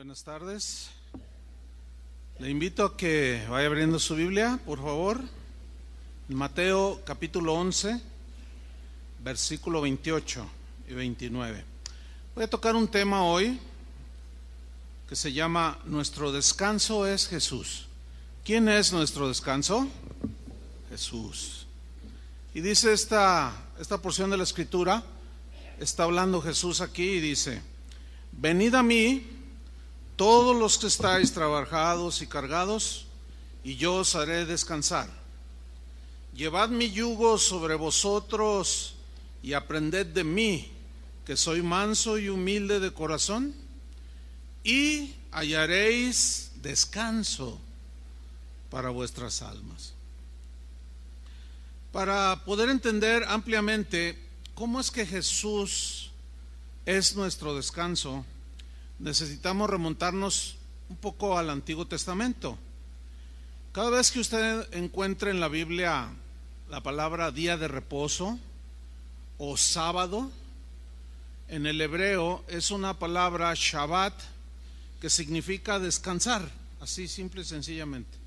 Buenas tardes. Le invito a que vaya abriendo su Biblia, por favor. Mateo capítulo 11, versículo 28 y 29. Voy a tocar un tema hoy que se llama Nuestro descanso es Jesús. ¿Quién es nuestro descanso? Jesús. Y dice esta porción de la Escritura, está hablando Jesús aquí y dice: venid a mí todos los que estáis trabajados y cargados, y yo os haré descansar. Llevad mi yugo sobre vosotros y aprended de mí, que soy manso y humilde de corazón, y hallaréis descanso para vuestras almas. Para poder entender ampliamente cómo es que Jesús es nuestro descanso, necesitamos remontarnos un poco al Antiguo Testamento. Cada vez que usted encuentre en la Biblia la palabra día de reposo o sábado, en el hebreo es una palabra Shabbat, que significa descansar, así simple y sencillamente.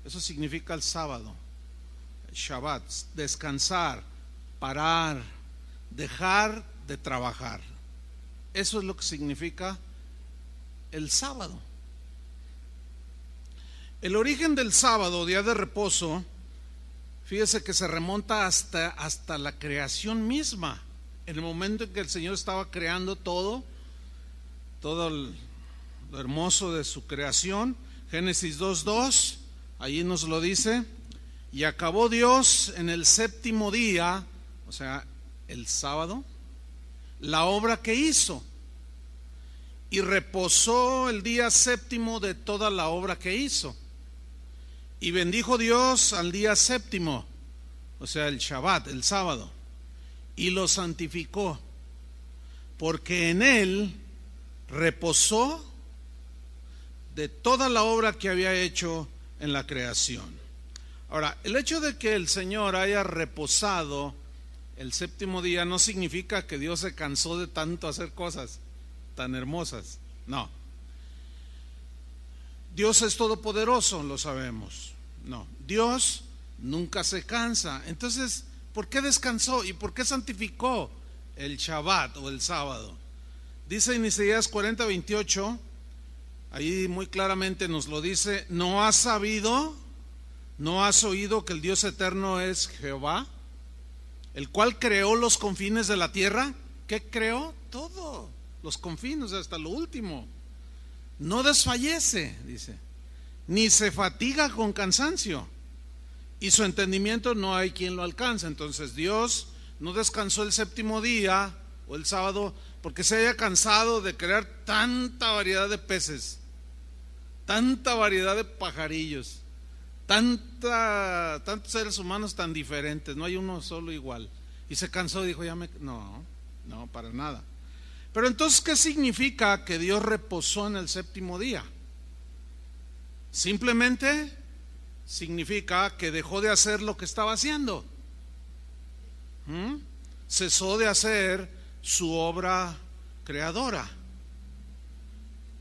Eso significa el sábado, Shabbat, descansar, parar, dejar de trabajar. Eso es lo que significa el sábado. El origen del sábado, día de reposo, fíjese que se remonta hasta la creación misma. En el momento en que el Señor estaba creando todo lo hermoso de su creación, Génesis 2:2, allí nos lo dice: y acabó Dios en el séptimo día, o sea, el sábado, la obra que hizo, y reposó el día séptimo de toda la obra que hizo. Y bendijo Dios al día séptimo, o sea, el Shabbat, el sábado, y lo santificó, porque en él reposó de toda la obra que había hecho en la creación. Ahora, el hecho de que el Señor haya reposado el séptimo día no significa que Dios se cansó de tanto hacer cosas tan hermosas. No. Dios es todopoderoso, lo sabemos. No, Dios nunca se cansa. Entonces, ¿por qué descansó y por qué santificó el Shabbat o el sábado? Dice en Isaías 40:28, ahí muy claramente nos lo dice: ¿no has sabido, no has oído que el Dios eterno es Jehová, el cual creó los confines de la tierra? ¿Qué creó? Todo, los confines hasta lo último. No desfallece, dice, ni se fatiga con cansancio, y su entendimiento no hay quien lo alcance. Entonces Dios no descansó el séptimo día o el sábado porque se haya cansado de crear tanta variedad de peces, tanta variedad de pajarillos, tantos seres humanos tan diferentes, no hay uno solo igual, y se cansó y dijo: no, para nada. Pero entonces, ¿qué significa que Dios reposó en el séptimo día? Simplemente significa que dejó de hacer lo que estaba haciendo. Cesó de hacer su obra creadora.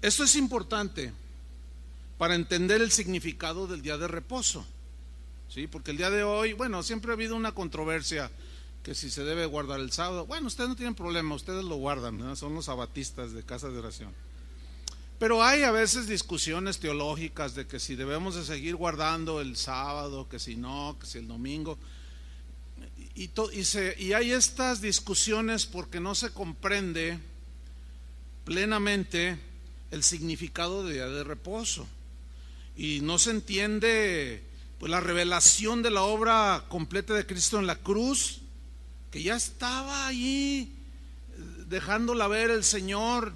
Esto es importante para entender el significado del día de reposo, ¿sí? Porque el día de hoy, siempre ha habido una controversia que si se debe guardar el sábado. Ustedes no tienen problema, ustedes lo guardan, ¿no? Son los sabatistas de casa de oración. Pero hay a veces discusiones teológicas de que si debemos de seguir guardando el sábado, que si no, que si el domingo. Y hay estas discusiones porque no se comprende plenamente el significado de día de reposo. Y no se entiende la revelación de la obra completa de Cristo en la cruz, que ya estaba allí dejándola ver el Señor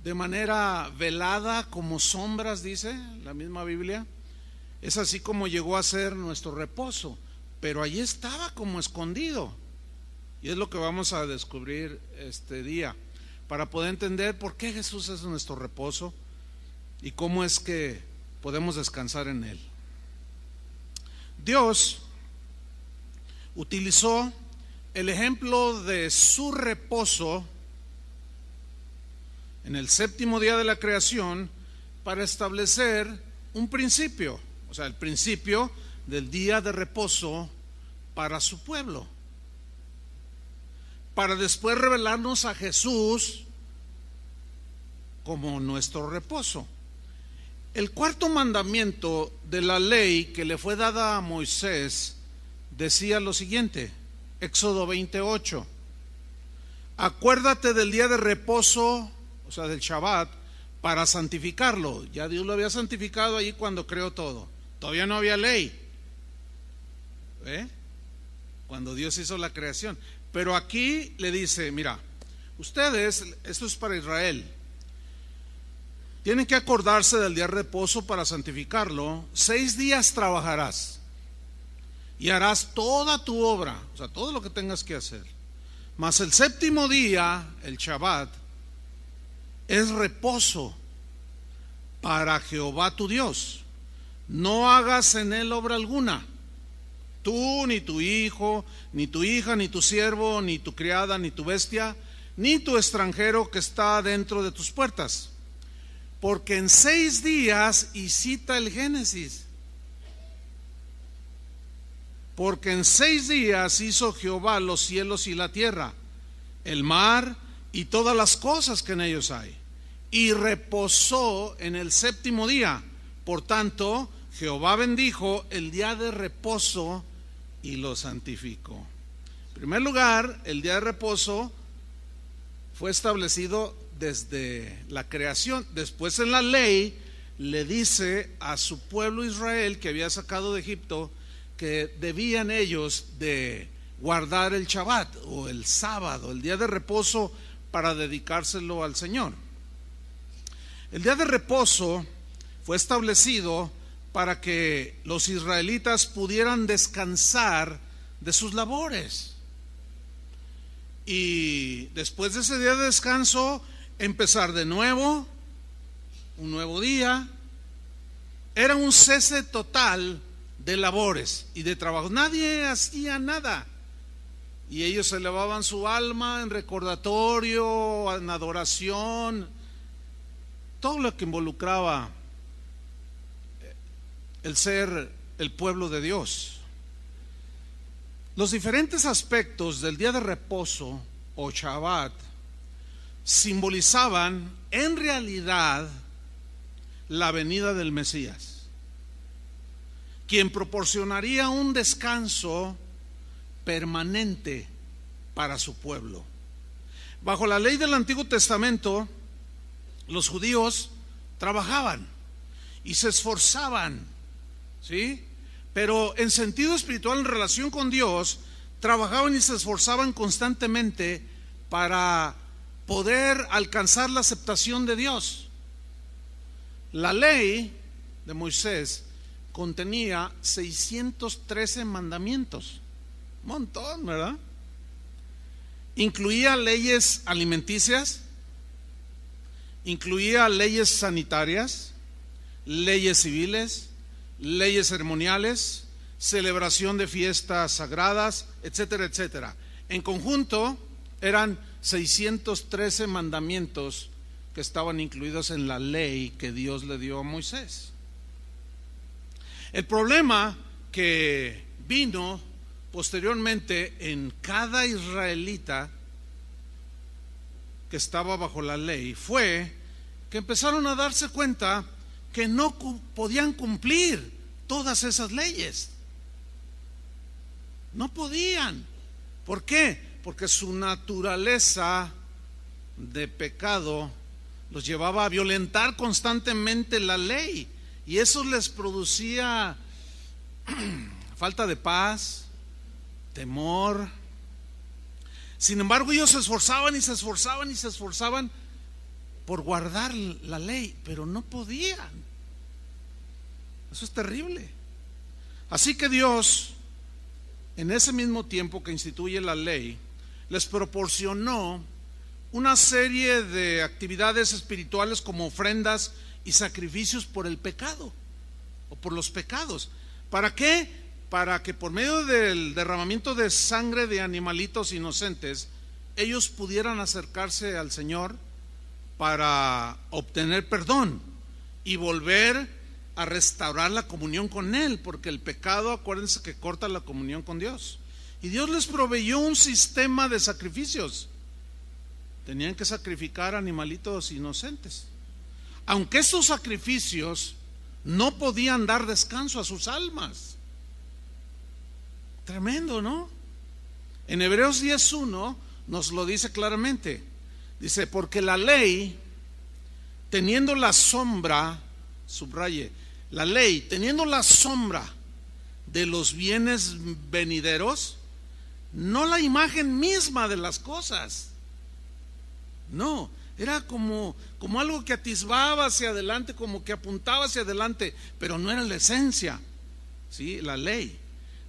de manera velada, como sombras, dice la misma Biblia. Es así como llegó a ser nuestro reposo, pero allí estaba como escondido, y es lo que vamos a descubrir este día, para poder entender por qué Jesús es nuestro reposo y cómo es que podemos descansar en él. Dios utilizó el ejemplo de su reposo en el séptimo día de la creación para establecer un principio, o sea, el principio del día de reposo para su pueblo, para después revelarnos a Jesús como nuestro reposo. El cuarto mandamiento de la ley que le fue dada a Moisés decía lo siguiente, Éxodo 28: acuérdate del día de reposo, o sea, del Shabbat, para santificarlo. Ya Dios lo había santificado ahí cuando creó todo. Todavía no había ley, cuando Dios hizo la creación. Pero aquí le dice, mira, ustedes, esto es para Israel, tienen que acordarse del día de reposo para santificarlo. 6 días trabajarás y harás toda tu obra, o sea, todo lo que tengas que hacer. Mas el séptimo día, el Shabbat, es reposo para Jehová tu Dios. No hagas en él obra alguna, tú, ni tu hijo, ni tu hija, ni tu siervo, ni tu criada, ni tu bestia, ni tu extranjero que está dentro de tus puertas. Porque en 6 días, y cita el Génesis, porque en 6 días hizo Jehová los cielos y la tierra, el mar y todas las cosas que en ellos hay, y reposó en el séptimo día. Por tanto, Jehová bendijo el día de reposo y lo santificó. En primer lugar, el día de reposo fue establecido desde la creación. Después en la ley le dice a su pueblo Israel, que había sacado de Egipto, que debían ellos de guardar el Shabbat o el sábado, el día de reposo, para dedicárselo al Señor. El día de reposo fue establecido para que los israelitas pudieran descansar de sus labores, y después de ese día de descanso empezar de nuevo, un nuevo día. Era un cese total de labores y de trabajo. Nadie hacía nada, y ellos elevaban su alma en recordatorio, en adoración, todo lo que involucraba el ser el pueblo de Dios. Los diferentes aspectos del día de reposo o Shabbat simbolizaban en realidad la venida del Mesías, quien proporcionaría un descanso permanente para su pueblo. Bajo la ley del Antiguo Testamento, los judíos trabajaban y se esforzaban, ¿sí? Pero en sentido espiritual, en relación con Dios, trabajaban y se esforzaban constantemente para poder alcanzar la aceptación de Dios. La ley de Moisés contenía 613 mandamientos, un montón, ¿verdad? Incluía leyes alimenticias, incluía leyes sanitarias, leyes civiles, leyes ceremoniales, celebración de fiestas sagradas, etcétera, etcétera. En conjunto eran 613 mandamientos que estaban incluidos en la ley que Dios le dio a Moisés. El problema que vino posteriormente en cada israelita que estaba bajo la ley fue que empezaron a darse cuenta que no podían cumplir todas esas leyes. No podían. ¿Por qué? Porque su naturaleza de pecado los llevaba a violentar constantemente la ley, y eso les producía falta de paz, temor. Sin embargo, ellos se esforzaban y se esforzaban y se esforzaban por guardar la ley, pero no podían. Eso es terrible. Así que Dios, en ese mismo tiempo que instituye la ley, les proporcionó una serie de actividades espirituales como ofrendas y sacrificios por el pecado o por los pecados. ¿Para qué? Para que por medio del derramamiento de sangre de animalitos inocentes ellos pudieran acercarse al Señor para obtener perdón y volver a restaurar la comunión con Él, porque el pecado, acuérdense que corta la comunión con Dios. Y Dios les proveyó un sistema de sacrificios. Tenían que sacrificar animalitos inocentes, aunque estos sacrificios no podían dar descanso a sus almas. Tremendo, ¿no? En Hebreos 10:1 nos lo dice claramente. Dice, porque la ley, teniendo la sombra, subraye, la ley, teniendo la sombra de los bienes venideros, no la imagen misma de las cosas. No, era como algo que atisbaba hacia adelante, como que apuntaba hacia adelante, pero no era la esencia. ¿Sí? La ley.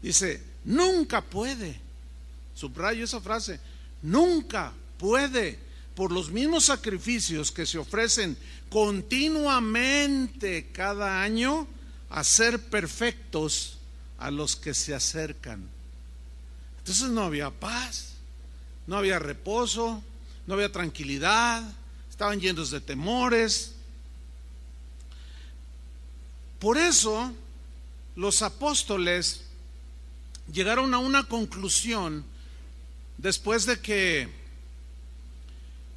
Dice, nunca puede, subrayo esa frase, nunca puede, por los mismos sacrificios que se ofrecen continuamente cada año, hacer perfectos a los que se acercan. Entonces no había paz, no había reposo, no había tranquilidad, estaban llenos de temores. Por eso los apóstoles llegaron a una conclusión después de que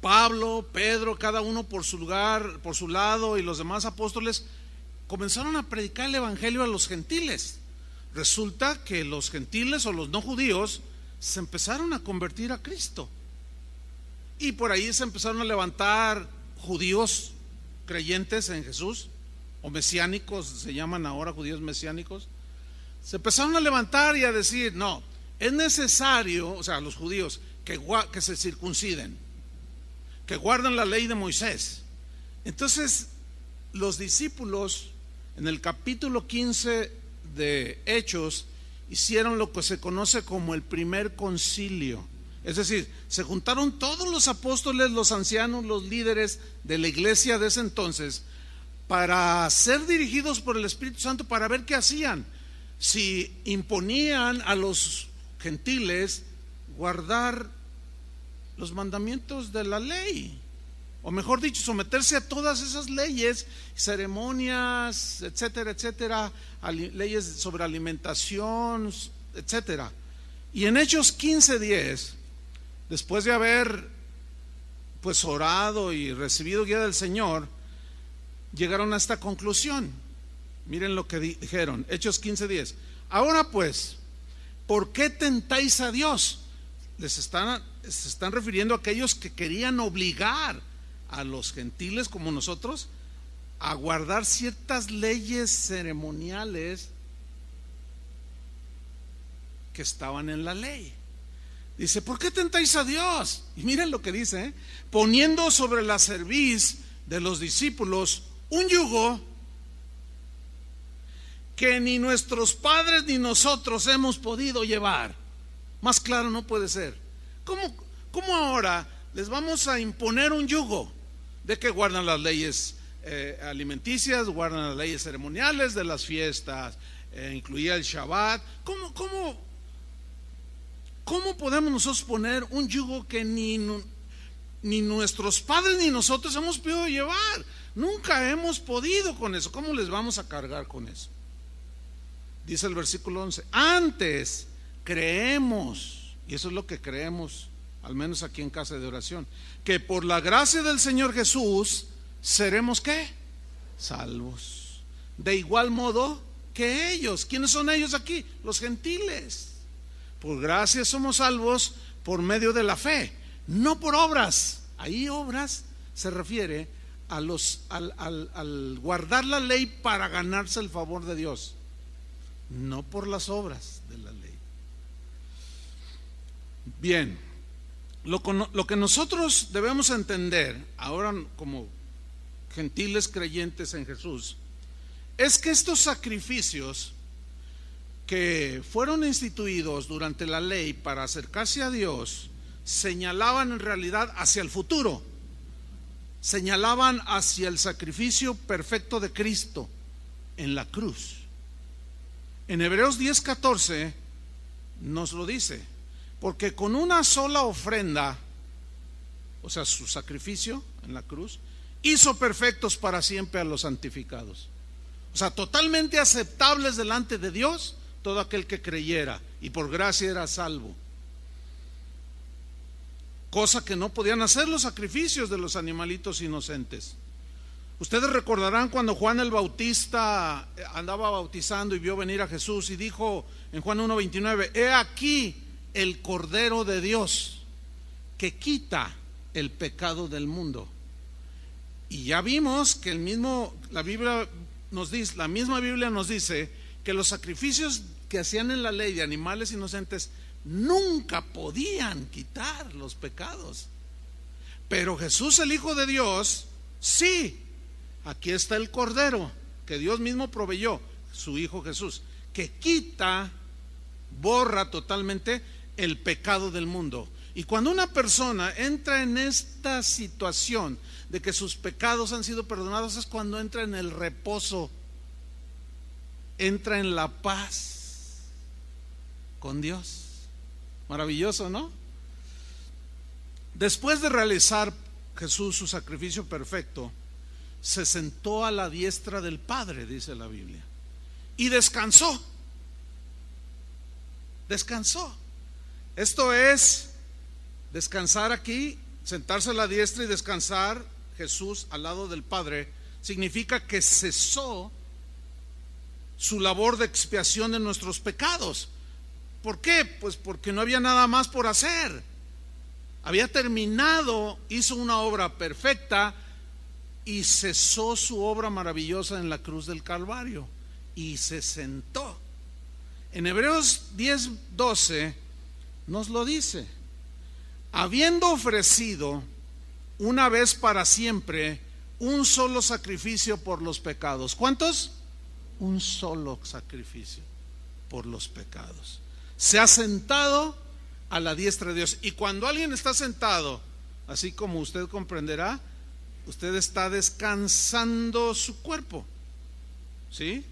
Pablo, Pedro, cada uno por su lugar, por su lado, y los demás apóstoles comenzaron a predicar el evangelio a los gentiles. Resulta que los gentiles o los no judíos se empezaron a convertir a Cristo. Y por ahí se empezaron a levantar judíos creyentes en Jesús, o mesiánicos, se llaman ahora judíos mesiánicos. Se empezaron a levantar y a decir, no, es necesario, o sea, los judíos, que se circunciden, que guarden la ley de Moisés. Entonces, los discípulos, en el capítulo 15 de Hechos, hicieron lo que se conoce como el primer concilio. Es decir, se juntaron todos los apóstoles, los ancianos, los líderes de la iglesia de ese entonces, para ser dirigidos por el Espíritu Santo, para ver qué hacían. Si imponían a los gentiles guardar los mandamientos de la ley, o mejor dicho, someterse a todas esas leyes, ceremonias, etcétera, etcétera, leyes sobre alimentación, etcétera. Y en Hechos 15:10, después de haber pues orado y recibido guía del Señor, llegaron a esta conclusión. Miren lo que dijeron, Hechos 15:10. Ahora pues, ¿por qué tentáis a Dios? Se están refiriendo a aquellos que querían obligar a los gentiles como nosotros a guardar ciertas leyes ceremoniales que estaban en la ley. Dice, ¿por qué tentáis a Dios? Y miren lo que dice, poniendo sobre la cerviz de los discípulos un yugo que ni nuestros padres ni nosotros hemos podido llevar. Más claro no puede ser. ¿Cómo ahora les vamos a imponer un yugo de que guardan las leyes alimenticias, guardan las leyes ceremoniales de las fiestas, incluía el Shabbat? ¿Cómo podemos nosotros poner un yugo que ni nuestros padres ni nosotros hemos podido llevar? Nunca hemos podido con eso. ¿Cómo les vamos a cargar con eso? Dice el versículo 11, antes creemos, y eso es lo que creemos, al menos aquí en Casa de Oración, que por la gracia del Señor Jesús seremos ¿qué? Salvos. De igual modo que ellos. ¿Quiénes son ellos aquí? Los gentiles. Por gracia somos salvos por medio de la fe, no por obras. Ahí obras se refiere a al guardar la ley para ganarse el favor de Dios, no por las obras de la ley. Bien, lo que nosotros debemos entender ahora como gentiles creyentes en Jesús es que estos sacrificios que fueron instituidos durante la ley para acercarse a Dios señalaban en realidad hacia el futuro, señalaban hacia el sacrificio perfecto de Cristo en la cruz. En Hebreos 10:14 nos lo dice, porque con una sola ofrenda, o sea, su sacrificio en la cruz, hizo perfectos para siempre a los santificados. O sea, totalmente aceptables delante de Dios todo aquel que creyera y por gracia era salvo. Cosa que no podían hacer los sacrificios de los animalitos inocentes. Ustedes recordarán cuando Juan el Bautista andaba bautizando y vio venir a Jesús y dijo en Juan 1:29, he aquí el Cordero de Dios que quita el pecado del mundo. Y ya vimos que la misma Biblia nos dice que los sacrificios que hacían en la ley de animales inocentes nunca podían quitar los pecados. Pero Jesús, el Hijo de Dios, sí. Aquí está el Cordero que Dios mismo proveyó, su Hijo Jesús, que borra totalmente el pecado del mundo. Y cuando una persona entra en esta situación de que sus pecados han sido perdonados, es cuando entra en el reposo, entra en la paz con Dios. Maravilloso, ¿no? Después de realizar Jesús su sacrificio perfecto, se sentó a la diestra del Padre, dice la Biblia, y descansó. Descansó. Esto es descansar aquí, sentarse a la diestra y descansar. Jesús al lado del Padre significa que cesó su labor de expiación de nuestros pecados. ¿Por qué? Pues porque no había nada más por hacer. Había terminado, hizo una obra perfecta y cesó su obra maravillosa en la cruz del Calvario y se sentó. En Hebreos 10:12 nos lo dice: habiendo ofrecido una vez para siempre un solo sacrificio por los pecados. ¿Cuántos? Un solo sacrificio por los pecados. Se ha sentado a la diestra de Dios. Y cuando alguien está sentado, así como usted comprenderá, usted está descansando su cuerpo, ¿sí?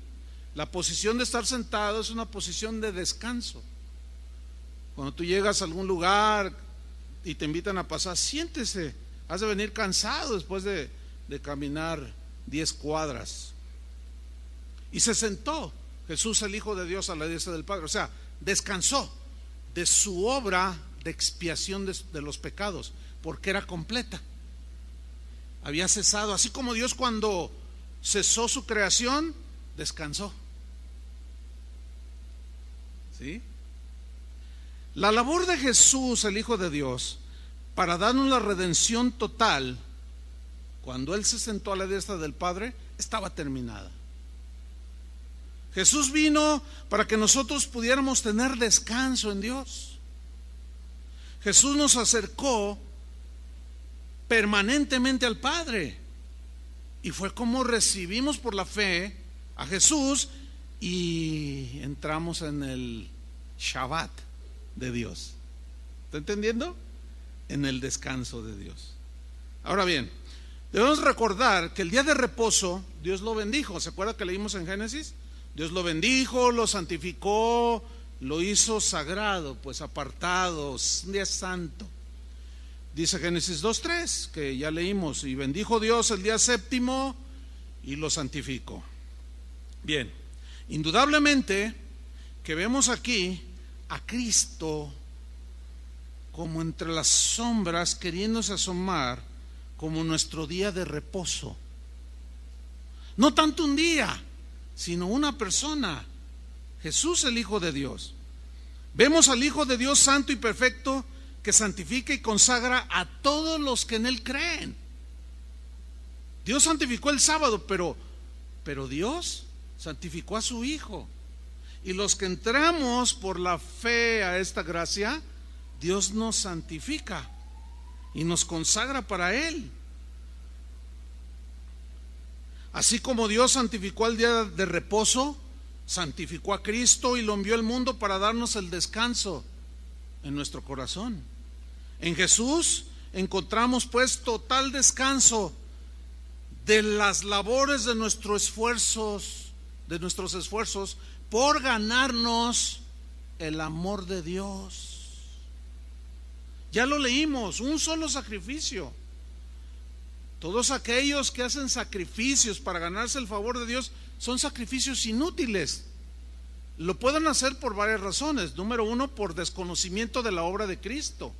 La posición de estar sentado es una posición de descanso. Cuando tú llegas a algún lugar y te invitan a pasar, siéntese. Has de venir cansado después de caminar 10 cuadras. Y se sentó Jesús, el Hijo de Dios, a la diestra del Padre. O sea, descansó de su obra de expiación de los pecados, porque era completa. Había cesado, así como Dios cuando cesó su creación, descansó. ¿Sí? La labor de Jesús, el Hijo de Dios, para darnos la redención total, cuando Él se sentó a la diestra del Padre, estaba terminada. Jesús vino para que nosotros pudiéramos tener descanso en Dios. Jesús nos acercó permanentemente al Padre, y fue como recibimos por la fe a Jesús y entramos en el Shabbat de Dios. ¿Está entendiendo? En el descanso de Dios. Ahora bien, debemos recordar que el día de reposo Dios lo bendijo. ¿Se acuerda que leímos en Génesis? Dios lo bendijo, lo santificó, lo hizo sagrado, pues apartado, un día santo. Dice Génesis 2:3, que ya leímos: y bendijo Dios el día séptimo y lo santificó. Bien, indudablemente que vemos aquí a Cristo como entre las sombras, queriéndose asomar como nuestro día de reposo. No tanto un día, sino una persona, Jesús, el Hijo de Dios. Vemos al Hijo de Dios santo y perfecto, que santifica y consagra a todos los que en Él creen. Dios santificó el sábado, pero Dios santificó a su Hijo. Y los que entramos por la fe a esta gracia, Dios nos santifica y nos consagra para Él. Así como Dios santificó el día de reposo, santificó a Cristo y lo envió al mundo para darnos el descanso en nuestro corazón. En Jesús encontramos pues total descanso de las labores de nuestros esfuerzos por ganarnos el amor de Dios. Ya lo leímos, un solo sacrificio. Todos aquellos que hacen sacrificios para ganarse el favor de Dios son sacrificios inútiles. Lo pueden hacer por varias razones. Número uno, por desconocimiento de la obra de Cristo.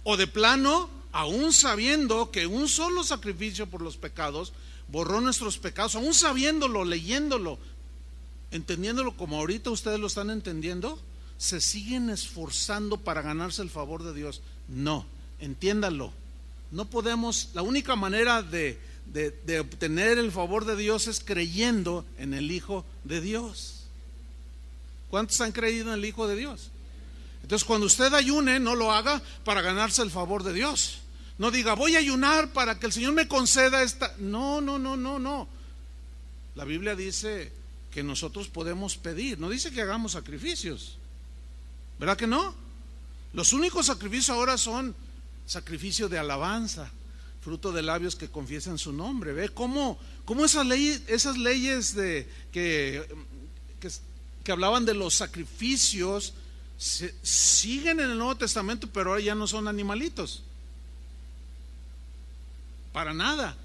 O de plano, aún sabiendo que un solo sacrificio por los pecados borró nuestros pecados, aún sabiéndolo, leyéndolo, entendiéndolo como ahorita ustedes lo están entendiendo, se siguen esforzando para ganarse el favor de Dios. No, entiéndalo. No podemos, la única manera de obtener el favor de Dios es creyendo en el Hijo de Dios. ¿Cuántos han creído en el Hijo de Dios? Entonces, cuando usted ayune, no lo haga para ganarse el favor de Dios. No diga, voy a ayunar para que el Señor me conceda esta. No. La Biblia dice que nosotros podemos pedir, no dice que hagamos sacrificios. ¿Verdad que no? Los únicos sacrificios ahora son sacrificio de alabanza, fruto de labios que confiesan su nombre. ¿Ve cómo esas leyes que hablaban de los sacrificios siguen en el Nuevo Testamento, pero ahora ya no son animalitos? Para nada.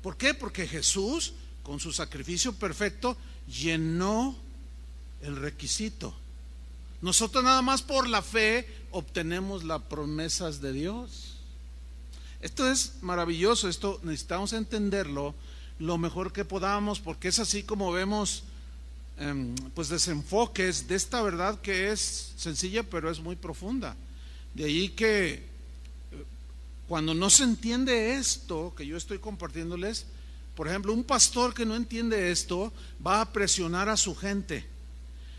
¿Por qué? Porque Jesús, con su sacrificio perfecto, llenó el requisito. Nosotros nada más por la fe obtenemos las promesas de Dios. Esto es maravilloso, esto necesitamos entenderlo lo mejor que podamos, porque es así como vemos pues desenfoques de esta verdad que es sencilla pero es muy profunda. De ahí que cuando no se entiende esto que yo estoy compartiéndoles, por ejemplo, un pastor que no entiende esto va a presionar a su gente.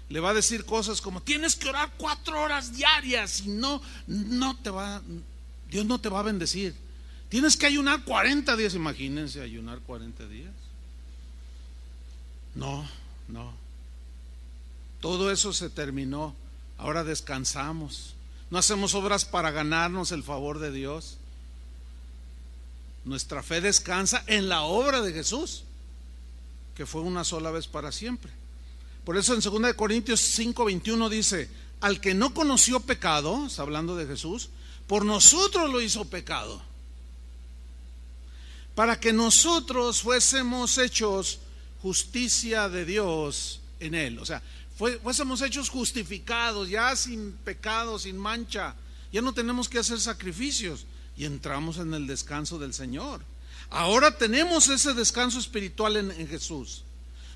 Le va a decir cosas como: tienes que orar 4 horas diarias, y Dios no te va a bendecir. Tienes que ayunar 40 días. Imagínense ayunar 40 días. No. Todo eso se terminó. Ahora descansamos. No hacemos obras para ganarnos el favor de Dios. Nuestra fe descansa en la obra de Jesús, que fue una sola vez para siempre. Por eso en 2 Corintios 5:21 dice: al que no conoció pecado, está hablando de Jesús, por nosotros lo hizo pecado, para que nosotros fuésemos hechos justicia de Dios en él. O sea, fuésemos hechos justificados, ya sin pecado, sin mancha. Ya no tenemos que hacer sacrificios y entramos en el descanso del Señor. Ahora tenemos ese descanso espiritual en Jesús.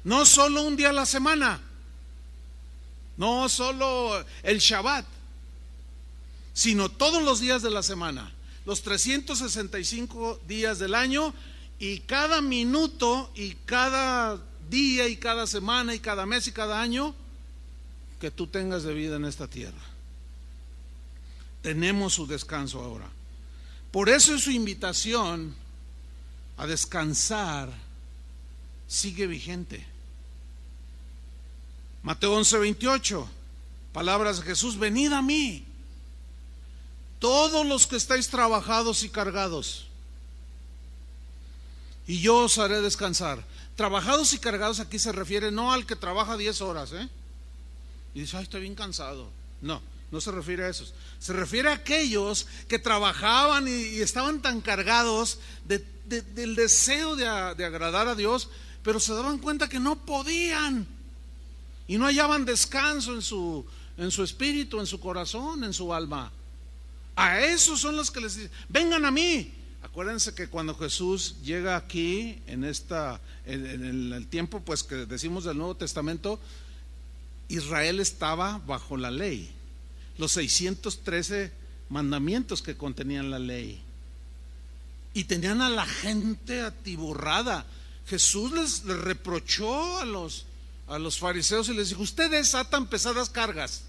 No solo un día a la semana, no solo el Shabbat, sino todos los días de la semana, los 365 días del año, y cada minuto y cada día y cada semana y cada mes y cada año que tú tengas de vida en esta tierra. Tenemos su descanso ahora. Por eso su invitación a descansar sigue vigente. Mateo 11:28, palabras de Jesús: venid a mí, todos los que estáis trabajados y cargados, y yo os haré descansar. Trabajados y cargados aquí se refiere no al que trabaja 10 horas, y dice: ay, estoy bien cansado. No se refiere a esos. Se refiere a aquellos que trabajaban y estaban tan cargados del deseo de agradar a Dios, pero se daban cuenta que no podían y no hallaban descanso en su espíritu, en su corazón, en su alma. A esos son los que les dicen: vengan a mí. Acuérdense que cuando Jesús llega aquí en el tiempo pues que decimos del Nuevo Testamento, Israel estaba bajo la ley, los 613 mandamientos que contenían la ley, y tenían a la gente atiborrada. Jesús les reprochó a los fariseos y les dijo: ustedes atan pesadas cargas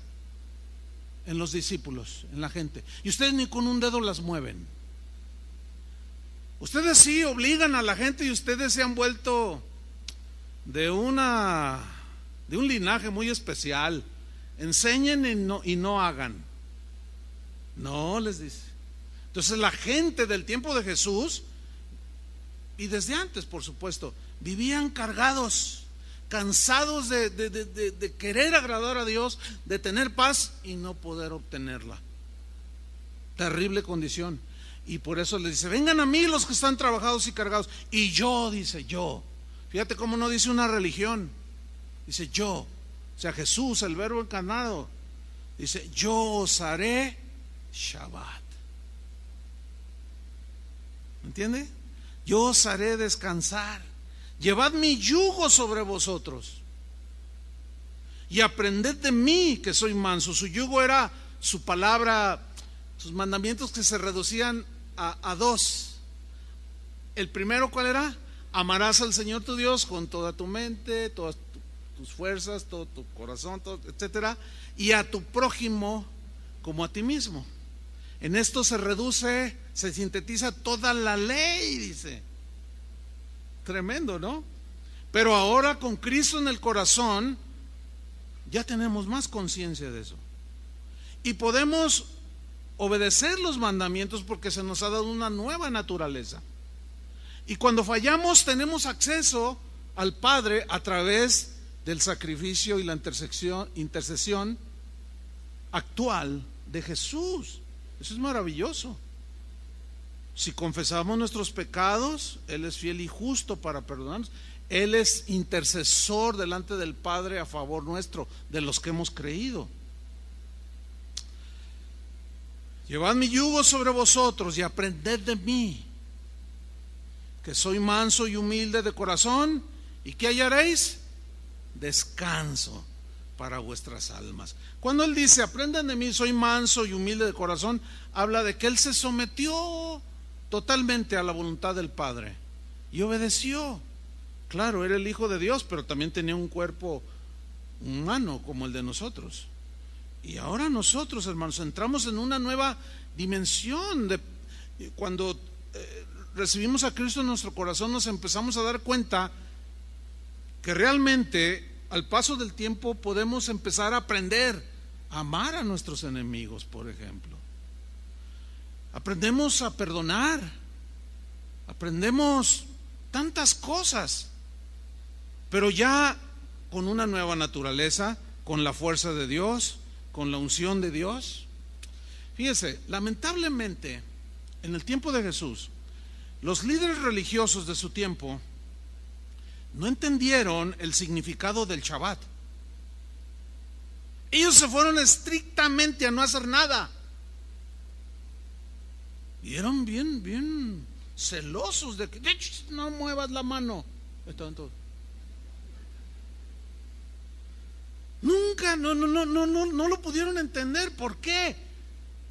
en los discípulos, en la gente, y ustedes ni con un dedo las mueven. Ustedes sí obligan a la gente, y ustedes se han vuelto de un linaje muy especial. Enseñen y no hagan. No, les dice. Entonces la gente del tiempo de Jesús, y desde antes por supuesto, vivían cargados, cansados de querer agradar a Dios, de tener paz y no poder obtenerla. Terrible condición. Y por eso les dice: vengan a mí los que están trabajados y cargados. Y yo, dice, yo. Fíjate cómo no dice una religión. Dice yo. O sea, Jesús, el verbo encarnado. Dice: yo os haré Shabbat. ¿Entiende? Yo os haré descansar. Llevad mi yugo sobre vosotros y aprended de mí, que soy manso. Su yugo era su palabra, sus mandamientos, que se reducían a dos. El primero, ¿cuál era? Amarás al Señor tu Dios con toda tu mente, todas tus fuerzas, todo tu corazón, todo, etcétera, y a tu prójimo como a ti mismo. En esto se reduce, se sintetiza toda la ley, dice. Tremendo, ¿no? Pero ahora, con Cristo en el corazón, ya tenemos más conciencia de eso. Y podemos obedecer los mandamientos porque se nos ha dado una nueva naturaleza. Y cuando fallamos, tenemos acceso al Padre a través del sacrificio y la intercesión actual de Jesús. Eso es maravilloso. Si confesamos nuestros pecados, Él es fiel y justo para perdonarnos. Él es intercesor delante del Padre a favor nuestro, de los que hemos creído. Llevad mi yugo sobre vosotros y aprended de mí, que soy manso y humilde de corazón, y ¿qué hallaréis? Descanso para vuestras almas. Cuando Él dice: aprendan de mí, soy manso y humilde de corazón, habla de que Él se sometió totalmente a la voluntad del Padre y obedeció. Claro, era el Hijo de Dios, pero también tenía un cuerpo humano como el de nosotros. Y ahora nosotros, hermanos, entramos en una nueva dimensión. Cuando recibimos a Cristo en nuestro corazón, nos empezamos a dar cuenta que realmente, al paso del tiempo, podemos empezar a aprender a amar a nuestros enemigos, por ejemplo. Aprendemos a perdonar, aprendemos tantas cosas, pero ya con una nueva naturaleza, con la fuerza de Dios, con la unción de Dios. Fíjese, lamentablemente, en el tiempo de Jesús, los líderes religiosos de su tiempo no entendieron el significado del Shabbat. Ellos se fueron estrictamente a no hacer nada. Y eran bien celosos de que no muevas la mano. Nunca, no lo pudieron entender. ¿Por qué?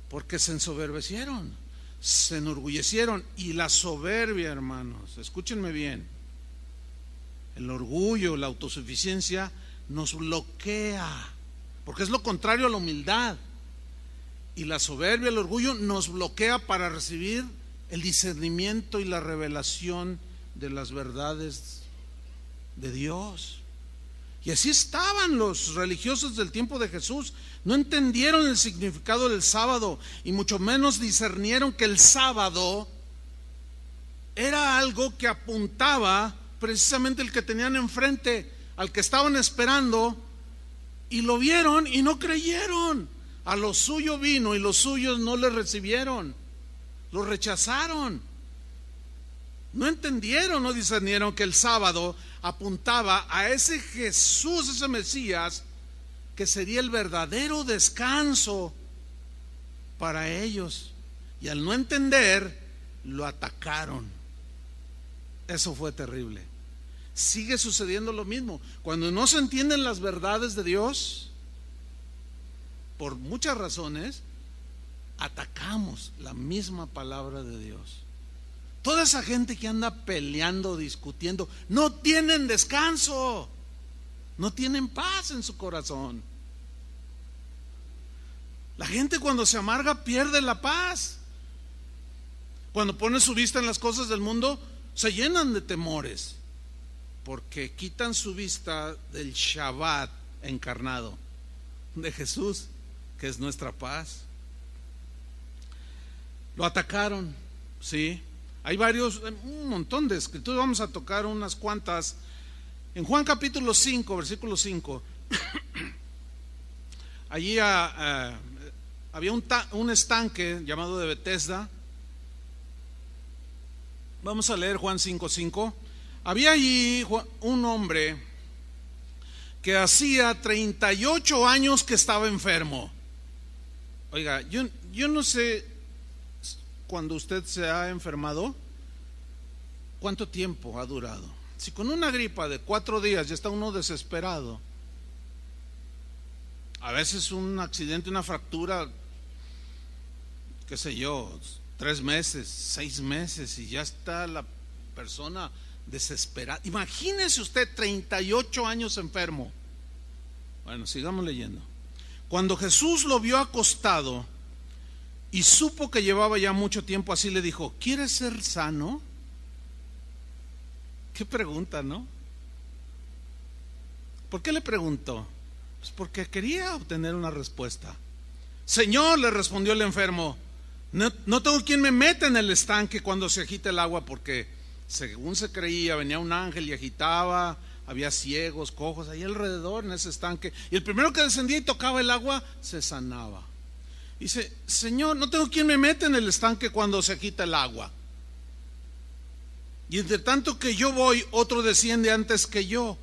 Porque se ensoberbecieron, se enorgullecieron. Y la soberbia, hermanos, escúchenme bien, el orgullo, la autosuficiencia nos bloquea, porque es lo contrario a la humildad. Y la soberbia, el orgullo, nos bloquea para recibir el discernimiento y la revelación de las verdades de Dios. Y así estaban los religiosos del tiempo de Jesús. No entendieron el significado del sábado, y mucho menos discernieron que el sábado era algo que apuntaba precisamente el que tenían enfrente, al que estaban esperando, y lo vieron y no creyeron. A lo suyo vino y los suyos no le recibieron, lo rechazaron. No entendieron, no discernieron que el sábado apuntaba a ese Jesús, ese Mesías, que sería el verdadero descanso para ellos. Y al no entender, lo atacaron. Eso fue terrible. Sigue sucediendo lo mismo. Cuando no se entienden las verdades de Dios, por muchas razones, atacamos la misma palabra de Dios. Toda esa gente que anda peleando, discutiendo, no tienen descanso, no tienen paz en su corazón. La gente, cuando se amarga, pierde la paz. Cuando pone su vista en las cosas del mundo, se llenan de temores, porque quitan su vista del Shabbat encarnado, de Jesús, que es nuestra paz. Lo atacaron, sí. Hay un montón de escrituras, vamos a tocar unas cuantas. En Juan capítulo 5, versículo 5, allí había un estanque llamado de Betesda, Vamos a leer Juan 5:5. Había allí un hombre que hacía 38 años que estaba enfermo. Oiga, yo no sé, cuando usted se ha enfermado, ¿cuánto tiempo ha durado? Si con una gripa de 4 días ya está uno desesperado, a veces un accidente, una fractura, qué sé yo, 3 meses, 6 meses y ya está la persona desesperada. Imagínese usted 38 años enfermo. Bueno, sigamos leyendo. Cuando Jesús lo vio acostado y supo que llevaba ya mucho tiempo así, le dijo: ¿quieres ser sano? Qué pregunta, ¿no? ¿Por qué le preguntó? Pues porque quería obtener una respuesta. Señor, le respondió el enfermo, no tengo quien me meta en el estanque cuando se agita el agua, porque según se creía venía un ángel y agitaba, había ciegos, cojos ahí alrededor en ese estanque, y el primero que descendía y tocaba el agua se sanaba. Dice: Señor, no tengo quien me meta en el estanque cuando se agita el agua, y entre tanto que yo voy, otro desciende antes que yo.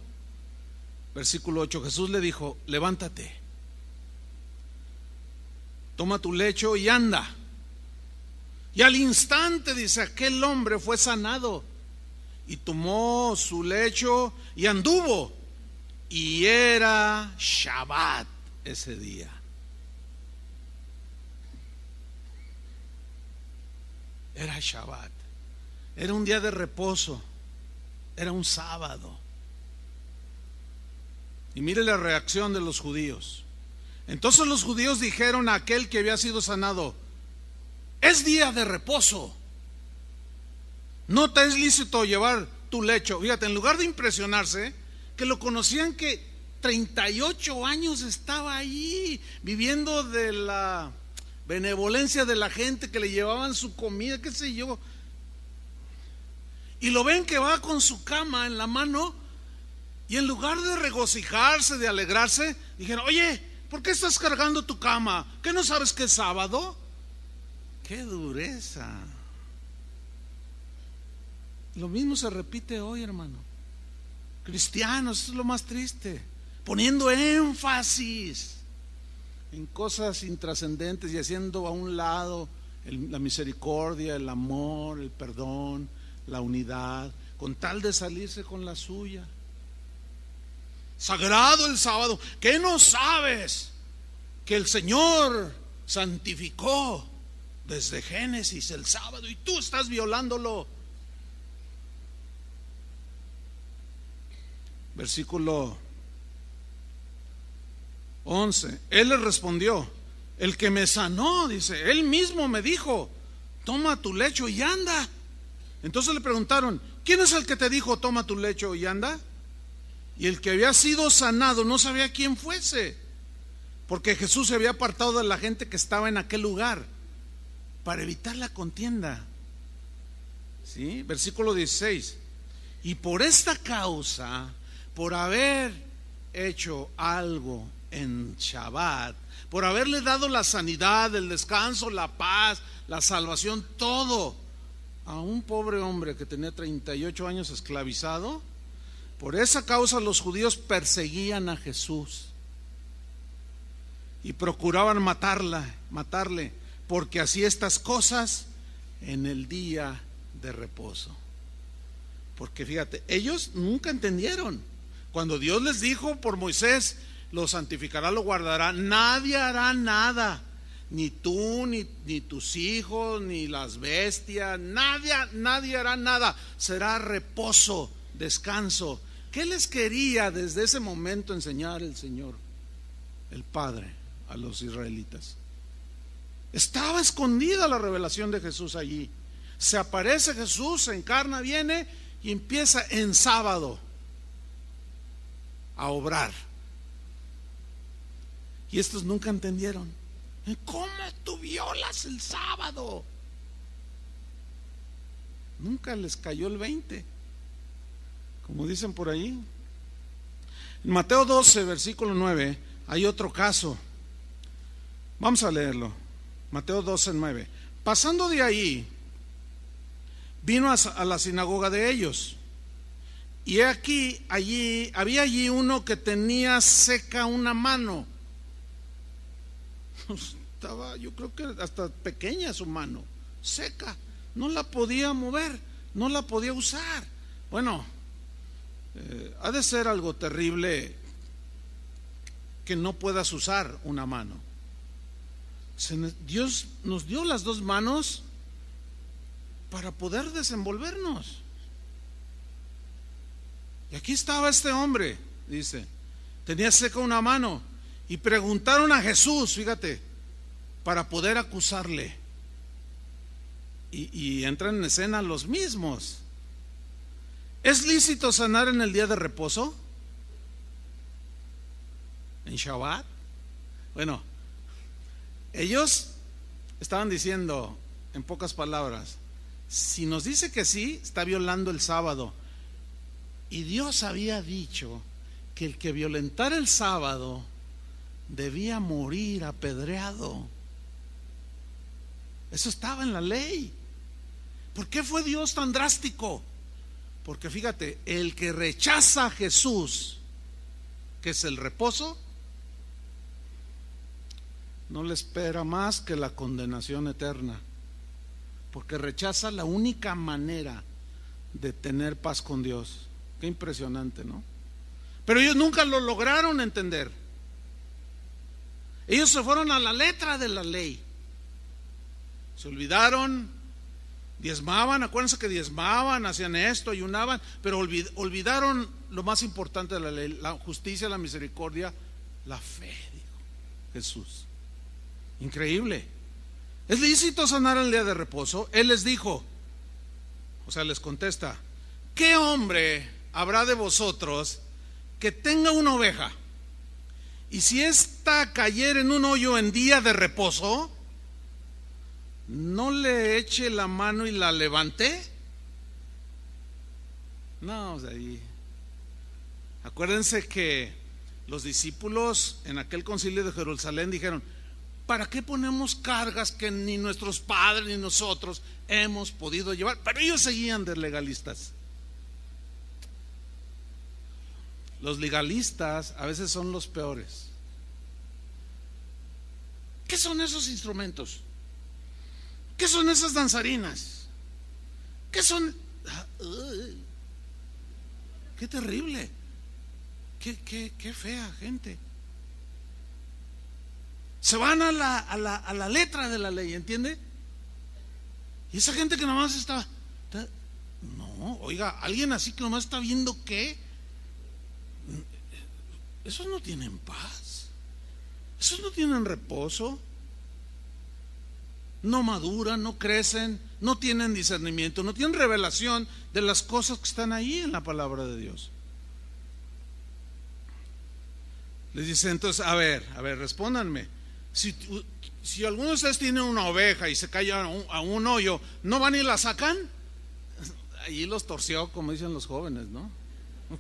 Versículo 8, Jesús le dijo: levántate, toma tu lecho y anda. Y al instante, dice, aquel hombre fue sanado y tomó su lecho y anduvo. Y era Shabbat ese día. Era Shabbat. Era un día de reposo. Era un sábado. Y mire la reacción de los judíos. Entonces los judíos dijeron a aquel que había sido sanado: es día de reposo, no te es lícito llevar tu lecho. Fíjate, en lugar de impresionarse, que lo conocían que 38 años estaba ahí, viviendo de la benevolencia de la gente, que le llevaban su comida, qué sé yo, y lo ven que va con su cama en la mano, y en lugar de regocijarse, de alegrarse, dijeron: oye, ¿por qué estás cargando tu cama? ¿Qué no sabes que es sábado? ¡Qué dureza! Lo mismo se repite hoy, hermano. Cristianos, eso es lo más triste, poniendo énfasis en cosas intrascendentes y haciendo a un lado la misericordia, el amor, el perdón, la unidad, con tal de salirse con la suya. Sagrado el sábado. ¿Qué no sabes? Que el Señor santificó desde Génesis el sábado y tú estás violándolo. Versículo 11. Él le respondió: el que me sanó, dice, él mismo me dijo: toma tu lecho y anda. Entonces le preguntaron: ¿quién es el que te dijo toma tu lecho y anda? Y el que había sido sanado no sabía quién fuese, porque Jesús se había apartado de la gente que estaba en aquel lugar para evitar la contienda. ¿Sí? Versículo 16. Y por esta causa, por haber hecho algo en Shabbat, por haberle dado la sanidad, el descanso, la paz, la salvación, todo a un pobre hombre que tenía 38 años esclavizado, por esa causa los judíos perseguían a Jesús y procuraban matarle, porque hacía estas cosas en el día de reposo. Porque fíjate, ellos nunca entendieron. Cuando Dios les dijo por Moisés: lo santificará, lo guardará, nadie hará nada, ni tú, ni tus hijos, ni las bestias, nadie hará nada, será reposo, descanso. ¿Qué les quería desde ese momento enseñar el Señor, el Padre, a los israelitas? Estaba escondida la revelación de Jesús allí. Se aparece Jesús, se encarna, viene y empieza en sábado a obrar. Y estos nunca entendieron. ¿Cómo tú violas el sábado? Nunca les cayó el 20, como dicen por ahí. En Mateo 12, versículo 9, hay otro caso. Vamos a leerlo. Mateo 12, 9. Pasando de ahí, vino a la sinagoga de ellos. Y había allí uno que tenía seca una mano. Estaba, yo creo que hasta pequeña su mano, seca, no la podía mover, no la podía usar. Bueno, ha de ser algo terrible que no puedas usar una mano. Dios nos dio las dos manos para poder desenvolvernos. Y aquí estaba este hombre, dice, tenía seca una mano, y preguntaron a Jesús, fíjate, para poder acusarle. Y entran en escena los mismos. ¿Es lícito sanar en el día de reposo? ¿En Shabbat? Bueno, ellos estaban diciendo, en pocas palabras, si nos dice que sí, está violando el sábado. Y Dios había dicho que el que violentara el sábado debía morir apedreado. Eso estaba en la ley. ¿Por qué fue Dios tan drástico? Porque fíjate, el que rechaza a Jesús, que es el reposo, no le espera más que la condenación eterna, porque rechaza la única manera de tener paz con Dios. Qué impresionante, ¿no? Pero ellos nunca lo lograron entender. Ellos se fueron a la letra de la ley. Se olvidaron, diezmaban, acuérdense que diezmaban, hacían esto, ayunaban, pero olvidaron lo más importante de la ley, la justicia, la misericordia, la fe, dijo Jesús. Increíble. ¿Es lícito sanar el día de reposo? Él les dijo, o sea, les contesta, ¿qué hombre habrá de vosotros que tenga una oveja, y si ésta cayere en un hoyo en día de reposo, no le eche la mano y la levante? No, o sea, acuérdense que los discípulos en aquel concilio de Jerusalén dijeron, ¿para qué ponemos cargas que ni nuestros padres ni nosotros hemos podido llevar? Pero ellos seguían de legalistas. Los legalistas a veces son los peores. ¿Qué son esos instrumentos? ¿Qué son esas danzarinas? ¿Qué son? ¡Qué terrible! ¡Qué fea gente! Se van a la letra de la ley, ¿entiende? Y esa gente que nomás está, no, oiga, alguien así que nomás está viendo qué, esos no tienen paz, esos no tienen reposo, no maduran, no crecen, no tienen discernimiento, no tienen revelación de las cosas que están ahí en la palabra de Dios. Les dice entonces, a ver, respóndanme. Si alguno de ustedes tiene una oveja y se cae a un hoyo, ¿no van y la sacan? Allí los torció, como dicen los jóvenes, ¿no?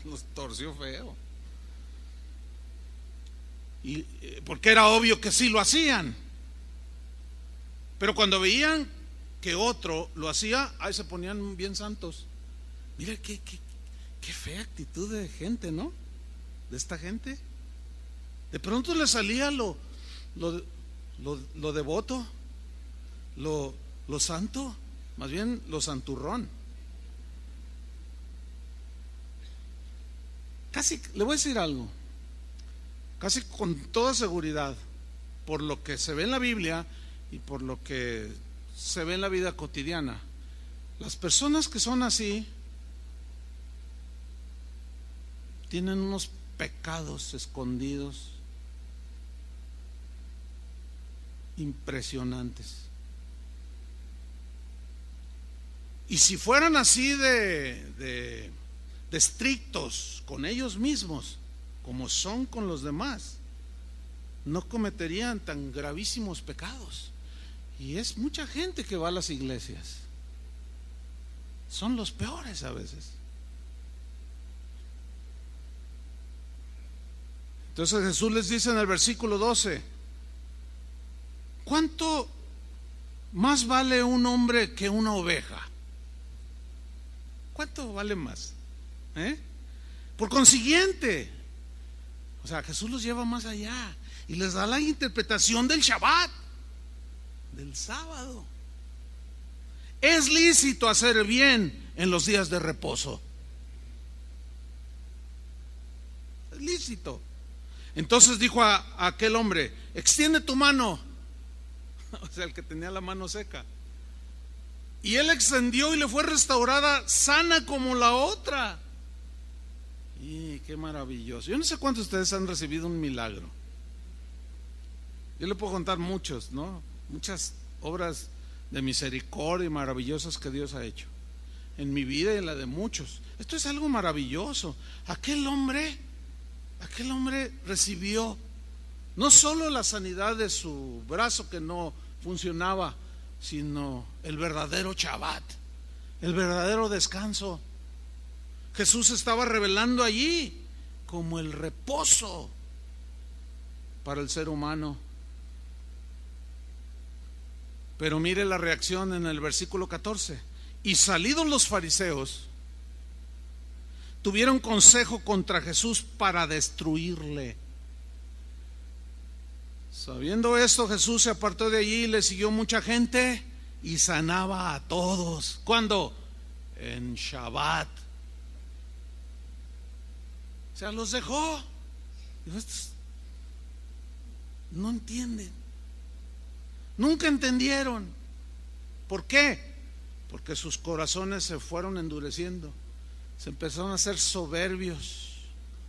Los torció feo. Y porque era obvio que sí lo hacían. Pero cuando veían que otro lo hacía, ahí se ponían bien santos. Mira qué fea actitud de gente, ¿no? De esta gente. De pronto le salía lo devoto, lo santo, más bien lo santurrón. Casi, le voy a decir algo, casi con toda seguridad, por lo que se ve en la Biblia y por lo que se ve en la vida cotidiana, las personas que son así tienen unos pecados escondidos impresionantes. Y si fueran así de estrictos con ellos mismos como son con los demás, no cometerían tan gravísimos pecados. Y es mucha gente que va a las iglesias, son los peores a veces. Entonces Jesús les dice en el versículo 12: ¿cuánto más vale un hombre que una oveja? ¿Cuánto vale más? Por consiguiente, o sea, Jesús los lleva más allá y les da la interpretación del Shabbat, del sábado. Es lícito hacer bien en los días de reposo. Es lícito. Entonces dijo a aquel hombre: extiende tu mano. O sea, el que tenía la mano seca. Y él extendió y le fue restaurada sana como la otra. Y qué maravilloso. Yo no sé cuántos de ustedes han recibido un milagro. Yo le puedo contar muchos, ¿no? Muchas obras de misericordia maravillosas que Dios ha hecho en mi vida y en la de muchos. Esto es algo maravilloso. Aquel hombre recibió no solo la sanidad de su brazo que no funcionaba, sino el verdadero Shabbat, el verdadero descanso. Jesús estaba revelando allí como el reposo para el ser humano. Pero mire la reacción en el versículo 14. Y salidos los fariseos, tuvieron consejo contra Jesús para destruirle. Sabiendo esto, Jesús se apartó de allí y le siguió mucha gente y sanaba a todos. ¿Cuándo? En Shabbat. O sea, los dejó. Estos no entienden. Nunca entendieron. ¿Por qué? Porque sus corazones se fueron endureciendo. Se empezaron a hacer soberbios,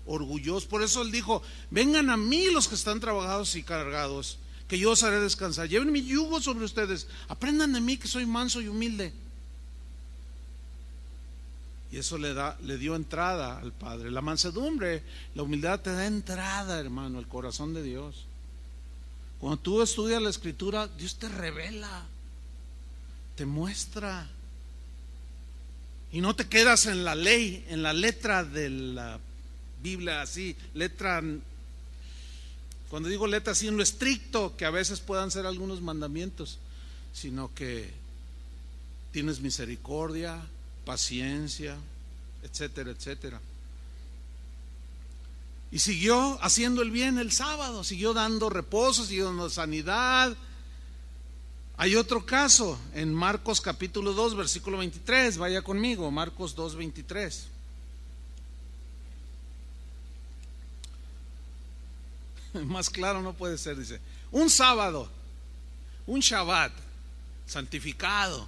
orgullosos. Por eso él dijo: vengan a mí los que están trabajados y cargados, que yo os haré descansar. Lleven mi yugo sobre ustedes. Aprendan de mí, que soy manso y humilde. Y eso le dio entrada al Padre. La mansedumbre, la humildad te da entrada, hermano, al corazón de Dios. Cuando tú estudias la Escritura, Dios te revela, te muestra. Y no te quedas en la ley, en la letra de la Biblia, así, letra. Cuando digo letra, así en lo estricto, que a veces puedan ser algunos mandamientos, sino que tienes misericordia, paciencia, etcétera, etcétera. Y siguió haciendo el bien el sábado, siguió dando reposo, siguió dando sanidad. Hay otro caso en Marcos capítulo 2, versículo 23. Vaya conmigo, Marcos 2, 23. Más claro no puede ser, dice: un sábado, un Shabbat santificado,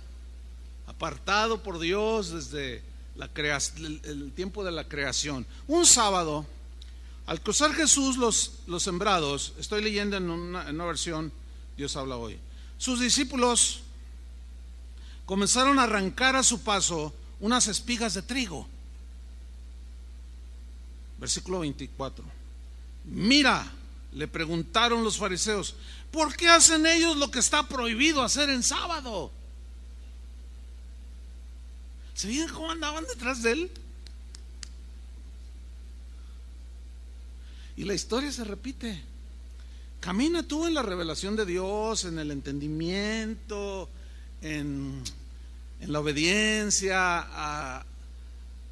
apartado por Dios desde el tiempo de la creación. Un sábado, al cruzar Jesús los sembrados, estoy leyendo en una versión Dios habla hoy, sus discípulos comenzaron a arrancar a su paso unas espigas de trigo. Versículo 24. Mira, le preguntaron los fariseos: ¿por qué hacen ellos lo que está prohibido hacer en sábado? ¿Se fijan cómo andaban detrás de él? Y la historia se repite. Camina tú en la revelación de Dios, en el entendimiento, en la obediencia a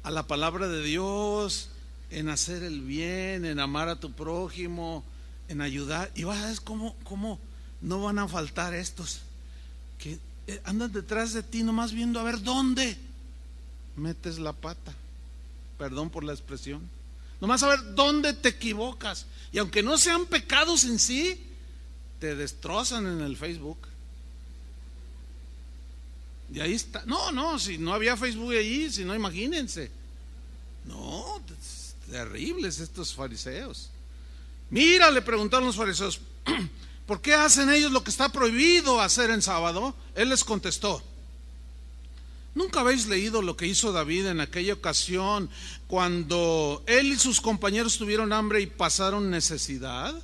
la palabra de Dios, en hacer el bien, en amar a tu prójimo, en ayudar. Y vas a ver cómo no van a faltar estos que andan detrás de ti nomás viendo a ver dónde metes la pata. Perdón por la expresión. Nomás a ver dónde te equivocas. Y aunque no sean pecados en sí, te destrozan en el Facebook. Y ahí está. No, si no había Facebook allí, si no, imagínense. No, terribles estos fariseos. Mira, le preguntaron los fariseos: ¿por qué hacen ellos lo que está prohibido hacer en sábado? Él les contestó: ¿nunca habéis leído lo que hizo David en aquella ocasión cuando él y sus compañeros tuvieron hambre y pasaron necesidad?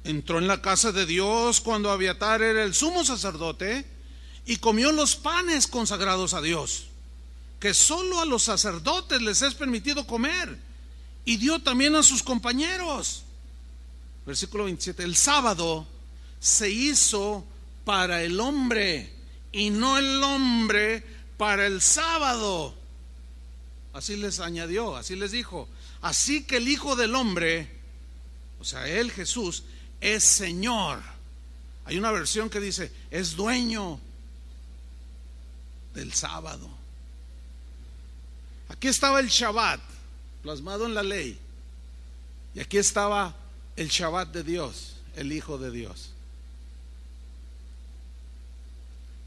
Entró en la casa de Dios cuando Abiatar era el sumo sacerdote y comió los panes consagrados a Dios, que solo a los sacerdotes les es permitido comer, y dio también a sus compañeros. Versículo 27. El sábado se hizo para el hombre y no el hombre para el sábado. Así les añadió, así les dijo. Así que el Hijo del Hombre, o sea, Él, Jesús, es Señor. Hay una versión que dice, es dueño del sábado. Aquí estaba el Shabbat, plasmado en la ley. Y aquí estaba el Shabbat de Dios, el Hijo de Dios.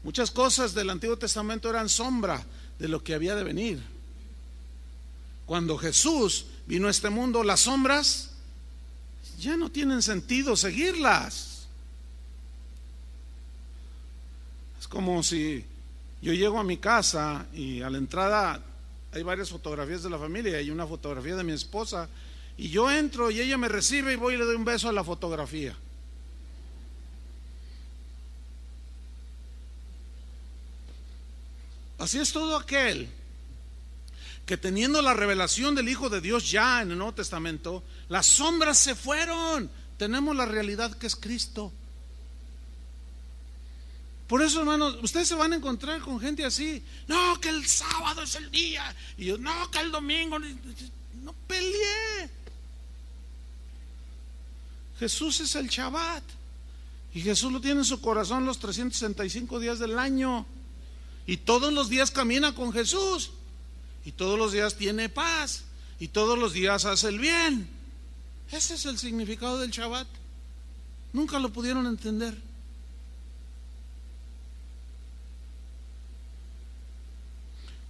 Muchas cosas del Antiguo Testamento eran sombra de lo que había de venir. Cuando Jesús vino a este mundo, las sombras ya no tienen sentido seguirlas. Es como si yo llego a mi casa y a la entrada hay varias fotografías de la familia, hay una fotografía de mi esposa, y yo entro y ella me recibe y voy y le doy un beso a la fotografía. Así es todo aquel que, teniendo la revelación del Hijo de Dios ya en el Nuevo Testamento, las sombras se fueron. Tenemos la realidad que es Cristo. Por eso, hermanos, ustedes se van a encontrar con gente así. No, que el sábado es el día. Y yo, no, que el domingo. No peleé. Jesús es el Shabbat. Y Jesús lo tiene en su corazón los 365 días del año. Y todos los días camina con Jesús. Y todos los días tiene paz. Y todos los días hace el bien. Ese es el significado del Shabbat. Nunca lo pudieron entender.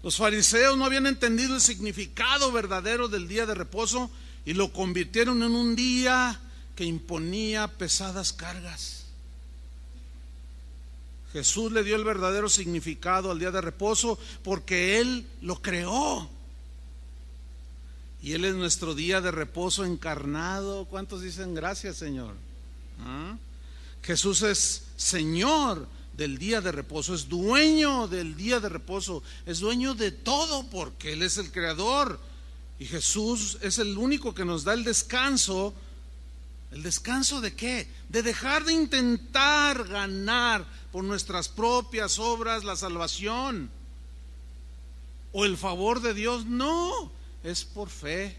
Los fariseos no habían entendido el significado verdadero del día de reposo y lo convirtieron en un día que imponía pesadas cargas. Jesús le dio el verdadero significado al día de reposo porque Él lo creó. Y Él es nuestro día de reposo encarnado. ¿Cuántos dicen gracias, Señor? ¿Ah? Jesús es Señor del día de reposo, es dueño del día de reposo, es dueño de todo porque Él es el creador. Y Jesús es el único que nos da el descanso. ¿El descanso de qué? De dejar de intentar ganar por nuestras propias obras la salvación o el favor de Dios. No, es por fe,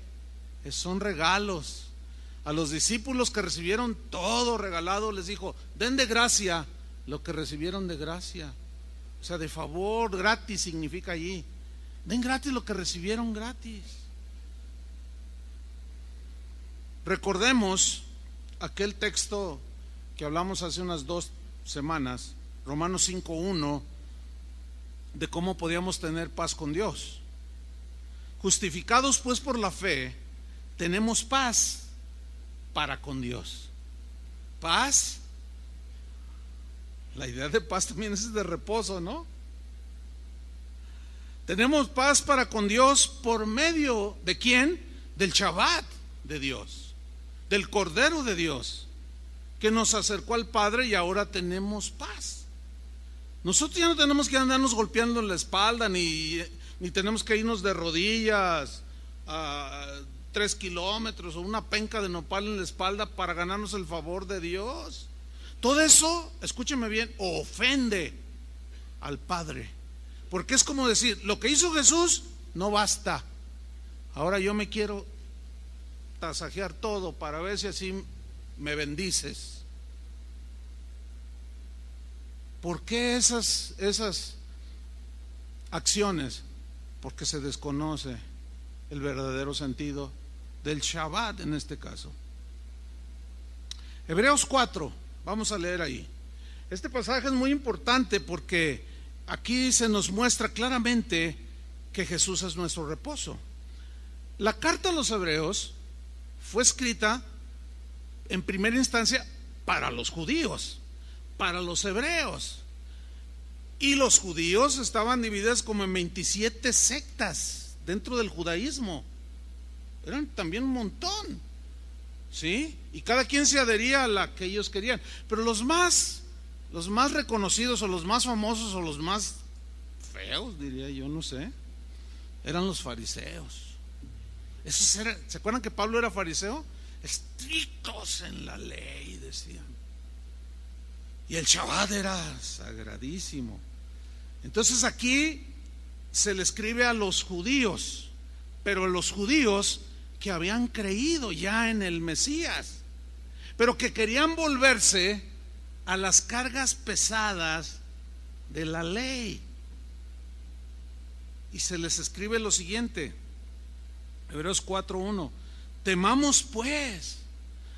son regalos. A los discípulos que recibieron todo regalado les dijo, den de gracia lo que recibieron de gracia. O sea, de favor, gratis significa allí. Den gratis lo que recibieron gratis. Recordemos aquel texto que hablamos hace unas 2 semanas, Romanos 5:1, de cómo podíamos tener paz con Dios. Justificados pues por la fe, tenemos paz para con Dios. Paz. La idea de paz también es de reposo, ¿no? Tenemos paz para con Dios por medio de ¿quién? Del Shabbat de Dios, del Cordero de Dios, que nos acercó al Padre y ahora tenemos paz. Nosotros ya no tenemos que andarnos golpeando en la espalda, ni tenemos que irnos de rodillas a 3 kilómetros o una penca de nopal en la espalda para ganarnos el favor de Dios. Todo eso, escúcheme bien, ofende al Padre, porque es como decir, lo que hizo Jesús no basta, ahora yo me quiero tasajear todo para ver si así me bendices. ¿Por qué esas acciones? Porque se desconoce el verdadero sentido del Shabbat en este caso. Hebreos 4, vamos a leer ahí. Este pasaje es muy importante porque aquí se nos muestra claramente que Jesús es nuestro reposo. La carta a los Hebreos fue escrita en primera instancia para los judíos, para los hebreos. Y los judíos estaban divididos como en 27 sectas dentro del judaísmo. Eran también un montón, ¿sí? Y cada quien se adhería a la que ellos querían. Pero los más reconocidos o los más famosos o los más feos, diría yo, no sé, eran los fariseos. ¿Se acuerdan que Pablo era fariseo? Estrictos en la ley, decían. Y el Shabbat era sagradísimo. Entonces aquí se le escribe a los judíos, pero los judíos que habían creído ya en el Mesías, pero que querían volverse a las cargas pesadas de la ley. Y se les escribe lo siguiente, Hebreos 4:1: temamos pues,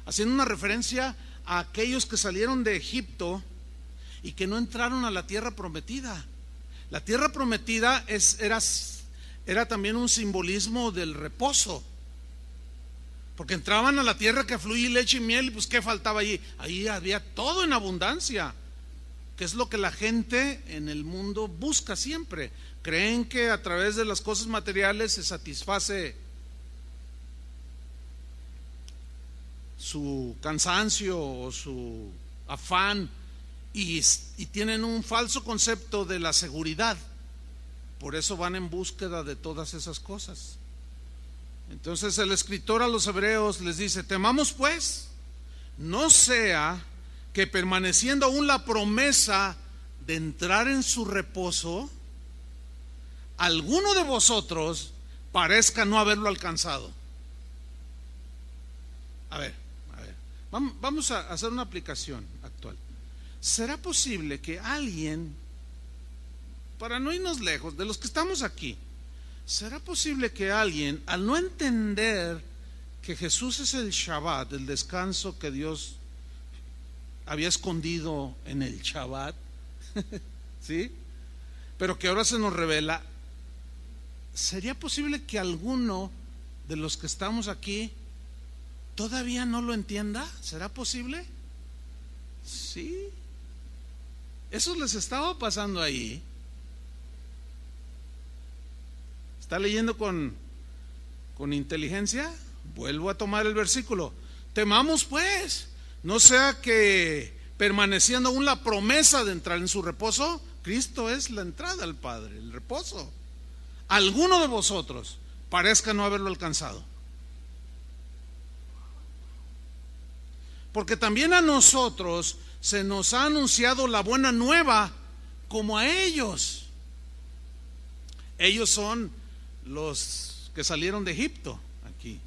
haciendo una referencia a aquellos que salieron de Egipto y que no entraron a la tierra prometida. La tierra prometida era también un simbolismo del reposo, porque entraban a la tierra que fluye leche y miel, y pues ¿qué faltaba allí? Ahí había todo en abundancia, que es lo que la gente en el mundo busca siempre. Creen que a través de las cosas materiales se satisface su cansancio o su afán, y tienen un falso concepto de la seguridad. Por eso van en búsqueda de todas esas cosas. Entonces el escritor a los hebreos les dice: temamos pues, no sea que permaneciendo aún la promesa de entrar en su reposo, alguno de vosotros parezca no haberlo alcanzado. A ver, vamos a hacer una aplicación actual. ¿Será posible que alguien, para no irnos lejos de los que estamos aquí, será posible que alguien, al no entender que Jesús es el Shabbat, el descanso que Dios había escondido en el Shabbat, ¿sí?, pero que ahora se nos revela, sería posible que alguno de los que estamos aquí todavía no lo entienda? ¿Será posible? Sí. Eso les estaba pasando ahí. ¿Está leyendo con inteligencia? Vuelvo a tomar el versículo. Temamos pues, no sea que permaneciendo aún la promesa de entrar en su reposo, Cristo es la entrada al Padre, el reposo, alguno de vosotros parezca no haberlo alcanzado. Porque también a nosotros se nos ha anunciado la buena nueva como a ellos. Ellos son los que salieron de Egipto aquí.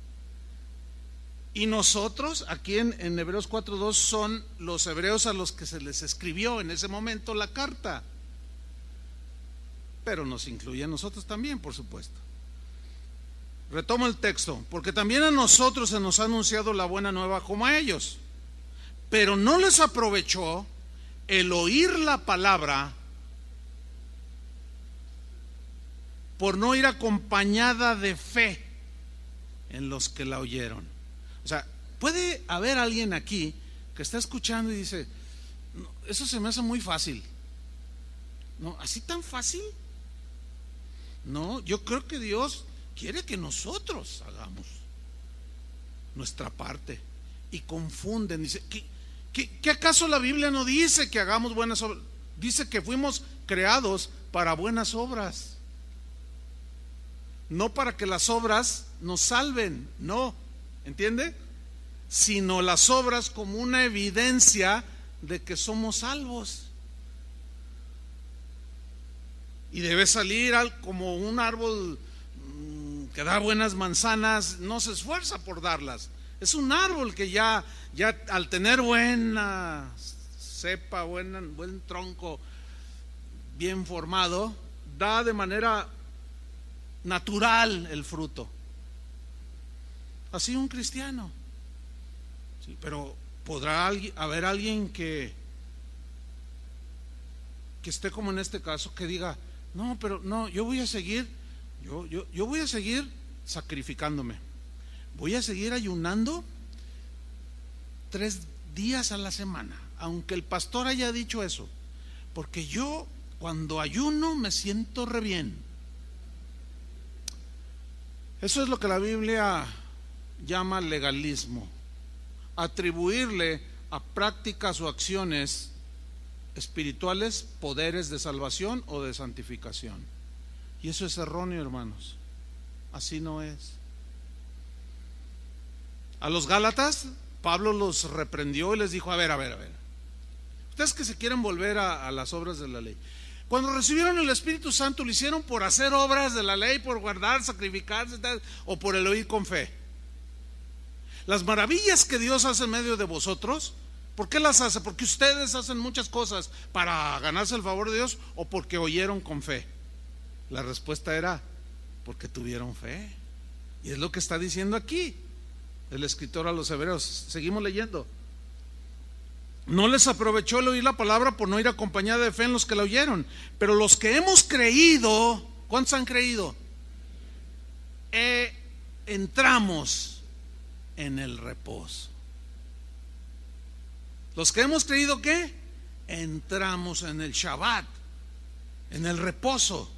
Y nosotros, aquí en Hebreos 4:2, son los hebreos a los que se les escribió en ese momento la carta. Pero nos incluye a nosotros también, por supuesto. Retomo el texto. Porque también a nosotros se nos ha anunciado la buena nueva como a ellos. Pero no les aprovechó el oír la palabra por no ir acompañada de fe en los que la oyeron. O sea, puede haber alguien aquí que está escuchando y dice: no, eso se me hace muy fácil. No, ¿así tan fácil? No, yo creo que Dios quiere que nosotros hagamos nuestra parte. Y confunden, dice: ¿Qué acaso la Biblia no dice que hagamos buenas obras? Dice que fuimos creados para buenas obras, no para que las obras nos salven, no, ¿entiende? Sino las obras como una evidencia de que somos salvos. Y debe salir como un árbol que da buenas manzanas, no se esfuerza por darlas. Es un árbol que ya al tener buena cepa, buen tronco bien formado, da de manera natural el fruto. Así un cristiano. Sí, pero podrá haber alguien que esté como en este caso, que diga: no, pero no, yo voy a seguir, yo voy a seguir sacrificándome. Voy a seguir ayunando 3 días a la semana, aunque el pastor haya dicho eso, porque yo cuando ayuno me siento re bien. Eso es lo que la Biblia llama legalismo, atribuirle a prácticas o acciones espirituales poderes de salvación o de santificación. Y eso es erróneo, hermanos. Así no es. A los Gálatas, Pablo los reprendió y les dijo: a ver, ustedes que se quieren volver a las obras de la ley, Cuando recibieron el Espíritu Santo, ¿lo hicieron por hacer obras de la ley, por guardar, sacrificarse, o por el oír con fe? Las maravillas que Dios hace en medio de vosotros, ¿por qué las hace? ¿Porque ustedes hacen muchas cosas para ganarse el favor de Dios o porque oyeron con fe? La respuesta era porque tuvieron fe. Y es lo que está diciendo aquí el escritor a los hebreos. Seguimos leyendo. No les aprovechó el oír la palabra por no ir acompañada de fe en los que la oyeron. Pero los que hemos creído, ¿cuántos han creído? Entramos en el reposo. Los que hemos creído, ¿qué? Entramos en el Shabbat, en el reposo.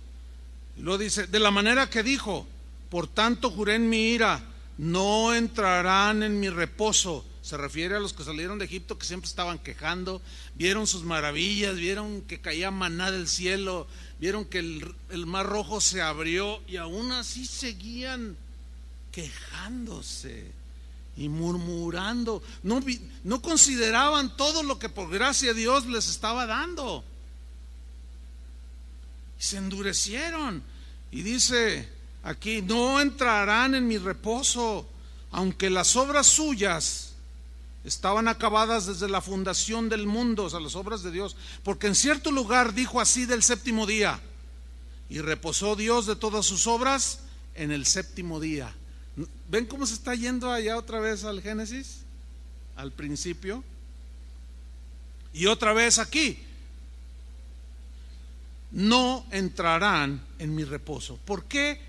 Lo dice, de la manera que dijo: por tanto juré en mi ira, no entrarán en mi reposo. Se refiere a los que salieron de Egipto, que siempre estaban quejando, vieron sus maravillas, vieron que caía maná del cielo, vieron que el mar rojo se abrió, y aún así seguían quejándose y murmurando. No consideraban todo lo que por gracia de Dios les estaba dando, y se endurecieron. Y dice aquí: no entrarán en mi reposo, aunque las obras suyas estaban acabadas desde la fundación del mundo. O sea, las obras de Dios. Porque en cierto lugar dijo así del séptimo día: y reposó Dios de todas sus obras en el séptimo día. ¿Ven cómo se está yendo allá otra vez al Génesis? Al principio. Y otra vez aquí: no entrarán en mi reposo. ¿Por qué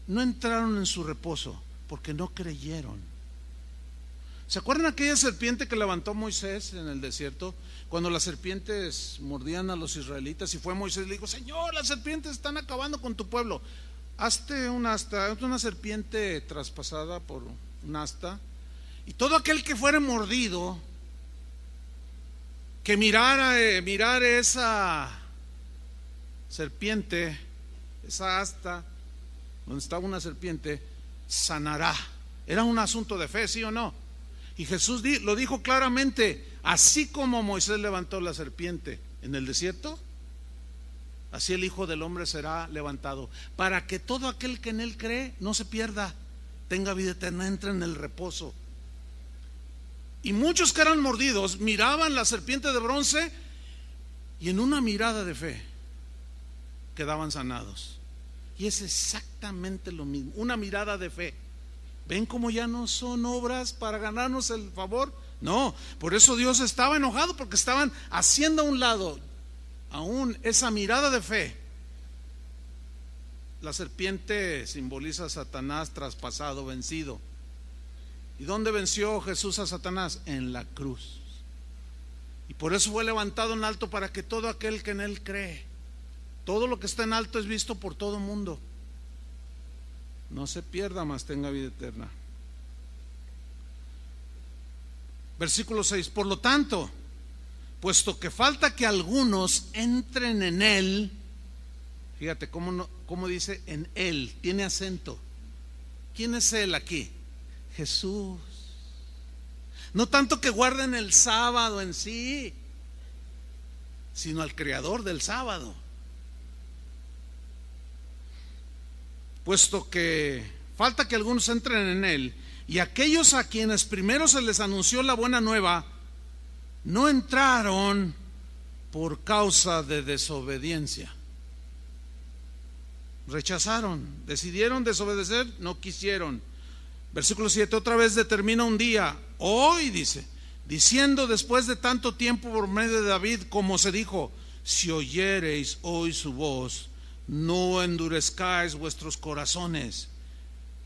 no entraron en su reposo? Porque no creyeron. ¿Se acuerdan aquella serpiente que levantó Moisés en el desierto? Cuando las serpientes mordían a los israelitas, y fue Moisés y le dijo: Señor, las serpientes están acabando con tu pueblo. Hazte un asta, una serpiente traspasada por un asta, y todo aquel que fuera mordido, que mirar esa serpiente, esa asta donde estaba una serpiente, sanará. Era un asunto de fe, ¿sí o no? Y Jesús lo dijo claramente: así como Moisés levantó la serpiente en el desierto, así el Hijo del Hombre será levantado, para que todo aquel que en él cree no se pierda, tenga vida eterna, entre en el reposo. Y muchos que eran mordidos miraban la serpiente de bronce, y en una mirada de fe quedaban sanados. Y es exactamente lo mismo, una mirada de fe. ¿Ven cómo ya no son obras para ganarnos el favor? No, por eso Dios estaba enojado, porque estaban haciendo a un lado aún esa mirada de fe. La serpiente simboliza a Satanás traspasado, vencido. ¿Y dónde venció Jesús a Satanás? En la cruz. Y por eso fue levantado en alto, para que todo aquel que en él cree, todo lo que está en alto es visto por todo el mundo, no se pierda, mas tenga vida eterna. Versículo 6: por lo tanto, puesto que falta que algunos entren en él. Fíjate cómo dice en él, tiene acento. ¿Quién es él aquí? Jesús. No tanto que guarden el sábado en sí, sino al creador del sábado. Puesto que falta que algunos entren en él, y aquellos a quienes primero se les anunció la buena nueva no entraron por causa de desobediencia. Rechazaron, decidieron desobedecer, no quisieron. Versículo 7, otra vez determina un día, hoy dice, diciendo después de tanto tiempo por medio de David, como se dijo: si oyereis hoy su voz, no endurezcáis vuestros corazones.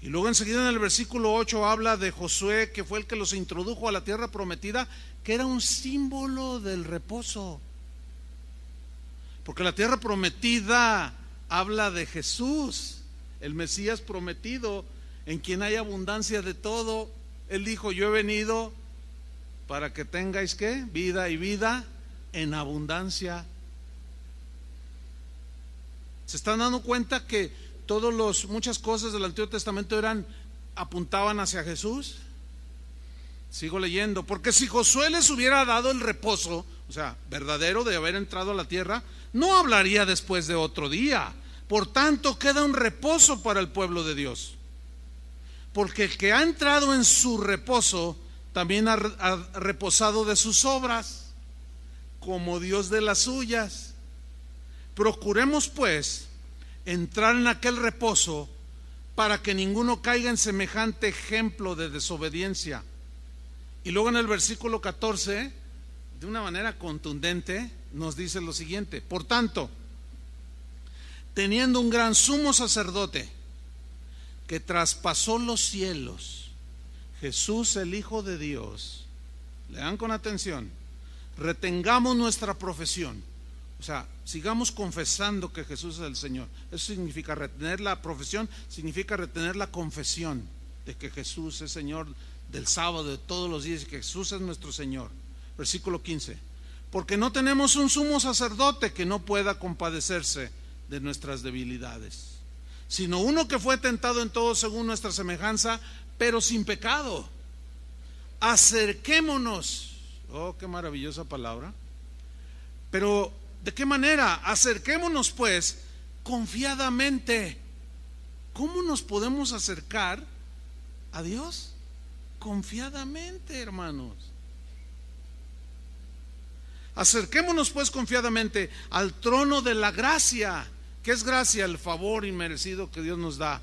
Y luego enseguida en el versículo 8 habla de Josué, que fue el que los introdujo a la tierra prometida, que era un símbolo del reposo. Porque la tierra prometida habla de Jesús, el Mesías prometido, en quien hay abundancia de todo. Él dijo: yo he venido para que tengáis ¿qué? Vida, y vida en abundancia. ¿Se están dando cuenta que muchas cosas del Antiguo Testamento apuntaban hacia Jesús? Sigo leyendo. Porque si Josué les hubiera dado el reposo, o sea, verdadero, de haber entrado a la tierra, no hablaría después de otro día. Por tanto, queda un reposo para el pueblo de Dios. Porque el que ha entrado en su reposo, también ha reposado de sus obras, como Dios de las suyas. Procuremos pues entrar en aquel reposo, para que ninguno caiga en semejante ejemplo de desobediencia. Y luego en el versículo 14, de una manera contundente, nos dice lo siguiente: por tanto, teniendo un gran sumo sacerdote que traspasó los cielos, Jesús el Hijo de Dios, lean con atención, retengamos nuestra profesión. O sea, sigamos confesando que Jesús es el Señor. Eso significa retener la profesión, significa retener la confesión de que Jesús es Señor del sábado, de todos los días, y que Jesús es nuestro Señor. Versículo 15: porque no tenemos un sumo sacerdote que no pueda compadecerse de nuestras debilidades, sino uno que fue tentado en todo según nuestra semejanza, pero sin pecado. Acerquémonos. Oh, qué maravillosa palabra. Pero ¿de qué manera? Acerquémonos pues confiadamente. ¿Cómo nos podemos acercar a Dios? Confiadamente, hermanos. Acerquémonos pues confiadamente al trono de la gracia. ¿Qué es gracia? El favor inmerecido que Dios nos da.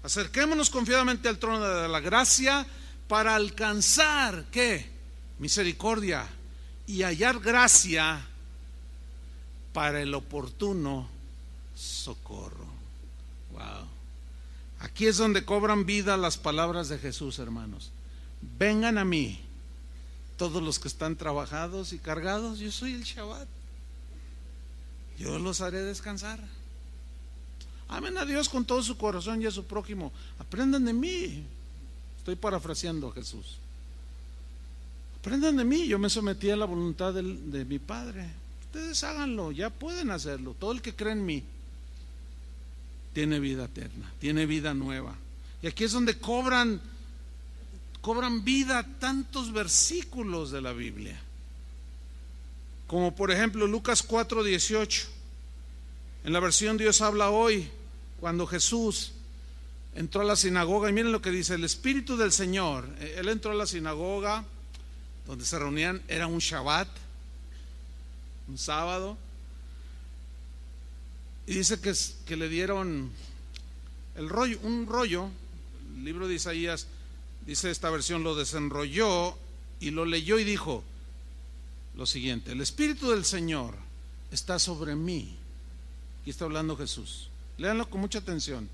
Acerquémonos confiadamente al trono de la gracia para alcanzar, ¿qué? Misericordia y hallar gracia para el oportuno socorro. Wow. Aquí es donde cobran vida las palabras de Jesús, hermanos. Vengan a mí todos los que están trabajados y cargados, yo soy el Shabbat, yo los haré descansar. Amen a Dios con todo su corazón y a su prójimo. Aprendan de mí. Estoy parafraseando a Jesús. Aprendan de mí, yo me sometí a la voluntad de mi Padre. Ustedes háganlo, ya pueden hacerlo. Todo el que cree en mí tiene vida eterna, tiene vida nueva. Y aquí es donde cobran vida tantos versículos de la Biblia. Como por ejemplo Lucas 4:18. En la versión Dios habla hoy, cuando Jesús entró a la sinagoga, y miren lo que dice: el Espíritu del Señor. Él entró a la sinagoga donde se reunían, era un Shabbat, un sábado, y dice que le dieron un rollo. El libro de Isaías dice, esta versión, lo desenrolló y lo leyó y dijo lo siguiente: el Espíritu del Señor está sobre mí. Aquí está hablando Jesús, léanlo con mucha atención.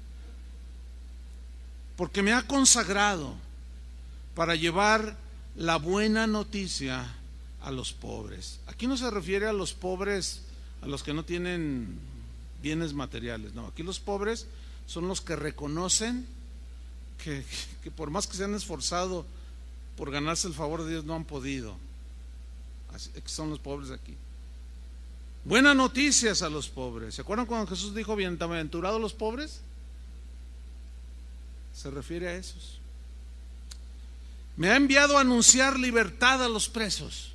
Porque me ha consagrado para llevar la buena noticia a los pobres. Aquí no se refiere a los pobres, a los que no tienen bienes materiales, no. Aquí los pobres son los que reconocen que por más que se han esforzado por ganarse el favor de Dios, no han podido. Así son los pobres de aquí. Buenas noticias a los pobres. ¿Se acuerdan cuando Jesús dijo bienaventurados los pobres? Se refiere a esos. Me ha enviado a anunciar libertad a los presos.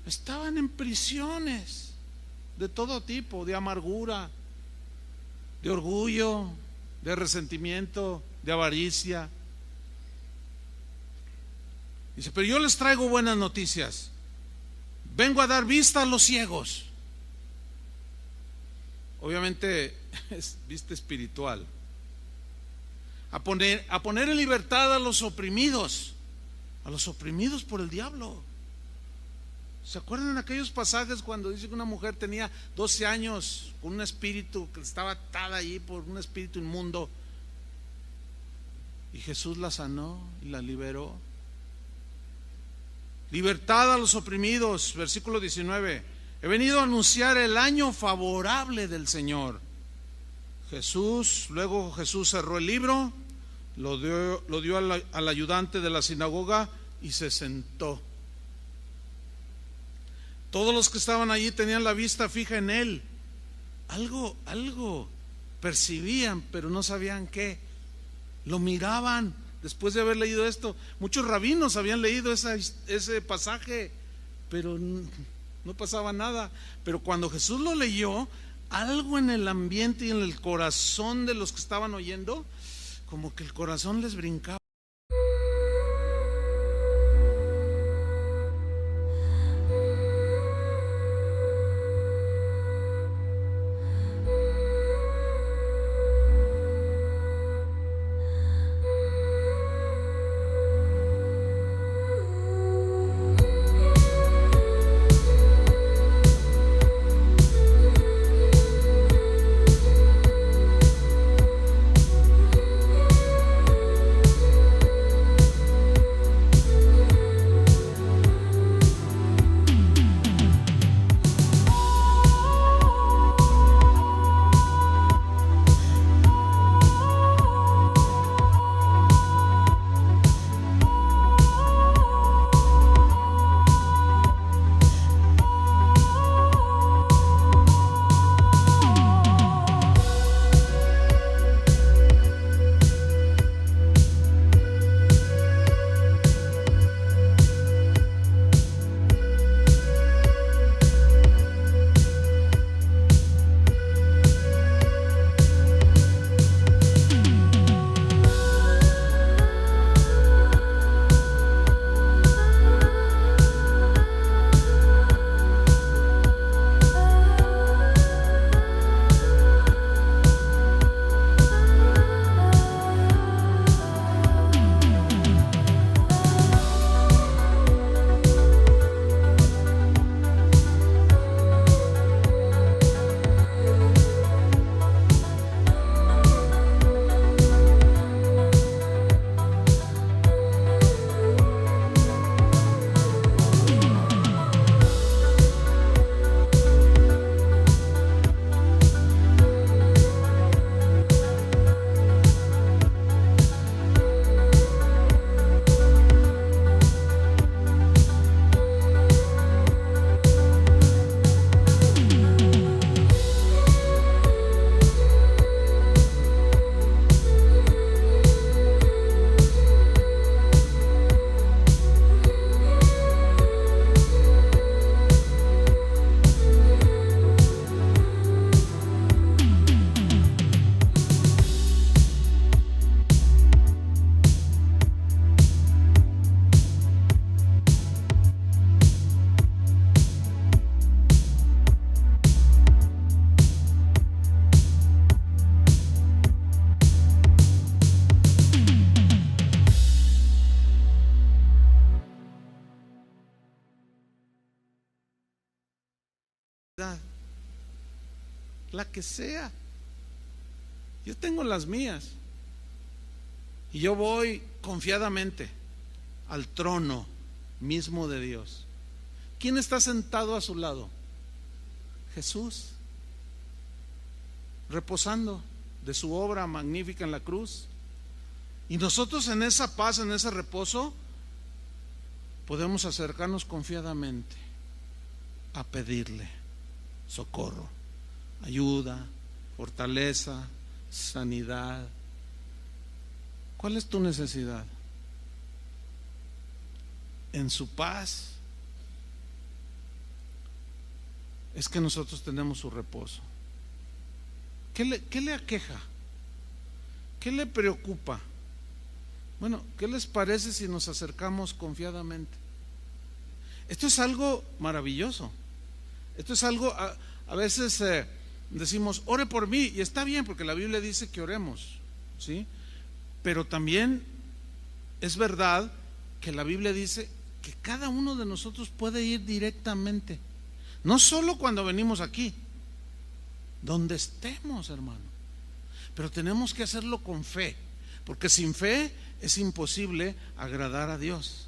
Estaban en prisiones de todo tipo, de amargura, de orgullo, de resentimiento, de avaricia. Dice, pero yo les traigo buenas noticias. Vengo a dar vista a los ciegos. Obviamente es vista espiritual. A poner en libertad a los oprimidos por el diablo. ¿Se acuerdan de aquellos pasajes cuando dice que una mujer tenía 12 años con un espíritu que estaba atada allí por un espíritu inmundo, y Jesús la sanó y la liberó? Libertad a los oprimidos, versículo 19. He venido a anunciar el año favorable del Señor. Luego Jesús cerró el libro, lo dio al ayudante de la sinagoga y se sentó. Todos los que estaban allí tenían la vista fija en él. Algo percibían, pero no sabían qué. Lo miraban. Después de haber leído esto, muchos rabinos habían leído ese pasaje, pero no pasaba nada. Pero cuando Jesús lo leyó, algo en el ambiente y en el corazón de los que estaban oyendo, como que el corazón les brincaba. La que sea. Yo tengo las mías. Y yo voy confiadamente al trono mismo de Dios. ¿Quién está sentado a su lado? Jesús, reposando de su obra magnífica en la cruz. Y nosotros en esa paz, en ese reposo, podemos acercarnos confiadamente a pedirle socorro, ayuda, fortaleza, sanidad. ¿Cuál es tu necesidad? En su paz es que nosotros tenemos su reposo. ¿Qué le aqueja? ¿Qué le preocupa? Bueno, ¿qué les parece si nos acercamos confiadamente? Esto es algo maravilloso. Esto es algo, a veces decimos, ore por mí, y está bien porque la Biblia dice que oremos, ¿sí? Pero también es verdad que la Biblia dice que cada uno de nosotros puede ir directamente, no solo cuando venimos aquí, donde estemos, hermano, pero tenemos que hacerlo con fe, porque sin fe es imposible agradar a Dios,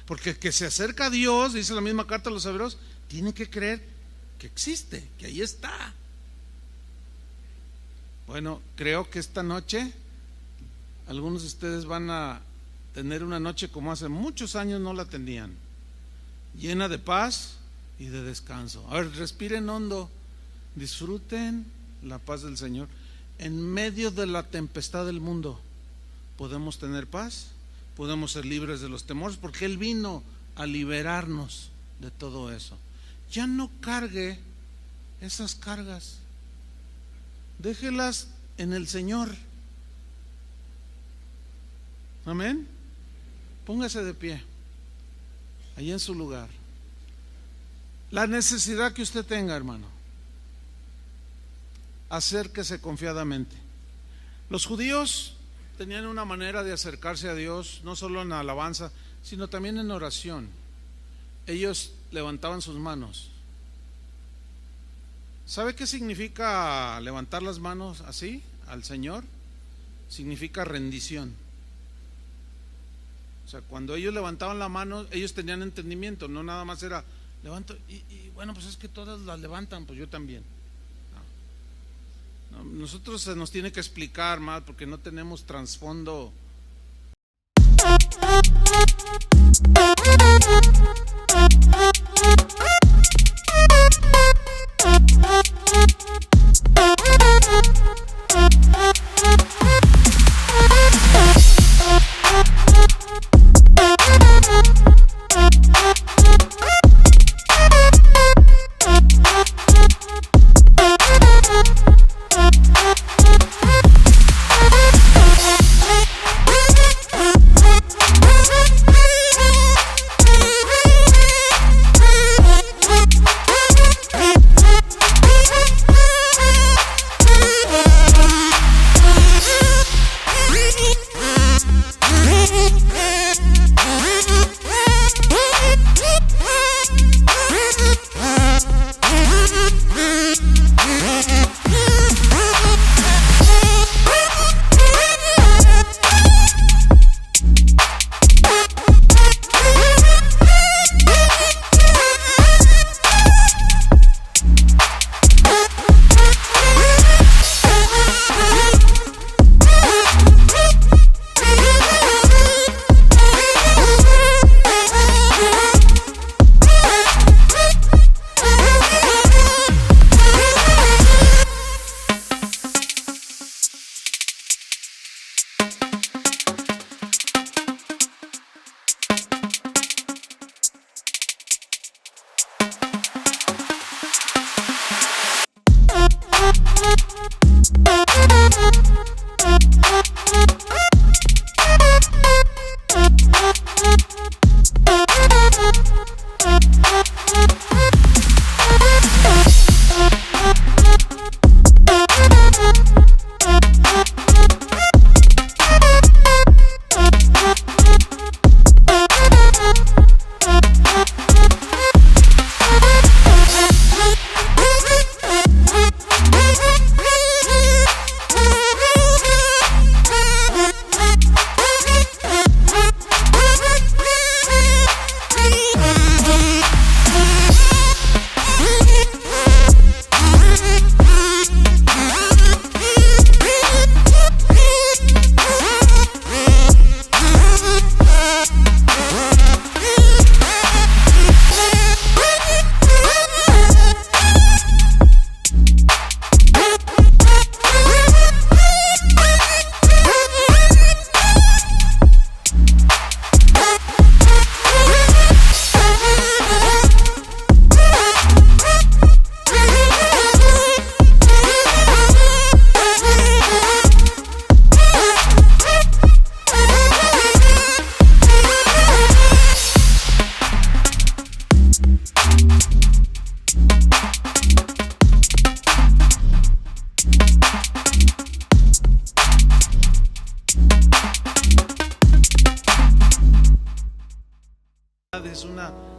porque el que se acerca a Dios, dice la misma carta a los Hebreos, tiene que creer que existe, que ahí está. Bueno, creo que esta noche algunos de ustedes van a tener una noche como hace muchos años no la tenían, llena de paz y de descanso. A ver, respiren hondo, disfruten la paz del Señor. En medio de la tempestad del mundo podemos tener paz, podemos ser libres de los temores, porque Él vino a liberarnos de todo eso. Ya no cargue esas cargas. Déjelas en el Señor. Amén. Póngase de pie, ahí en su lugar. La necesidad que usted tenga, hermano, acérquese confiadamente. Los judíos tenían una manera de acercarse a Dios, no solo en alabanza, sino también en oración. Ellos levantaban sus manos. ¿Sabe qué significa levantar las manos así al Señor? Significa rendición. O sea, cuando ellos levantaban la mano, ellos tenían entendimiento, no nada más era levanto y bueno, pues es que todas las levantan, pues yo también. No, nosotros se nos tiene que explicar más porque no tenemos trasfondo.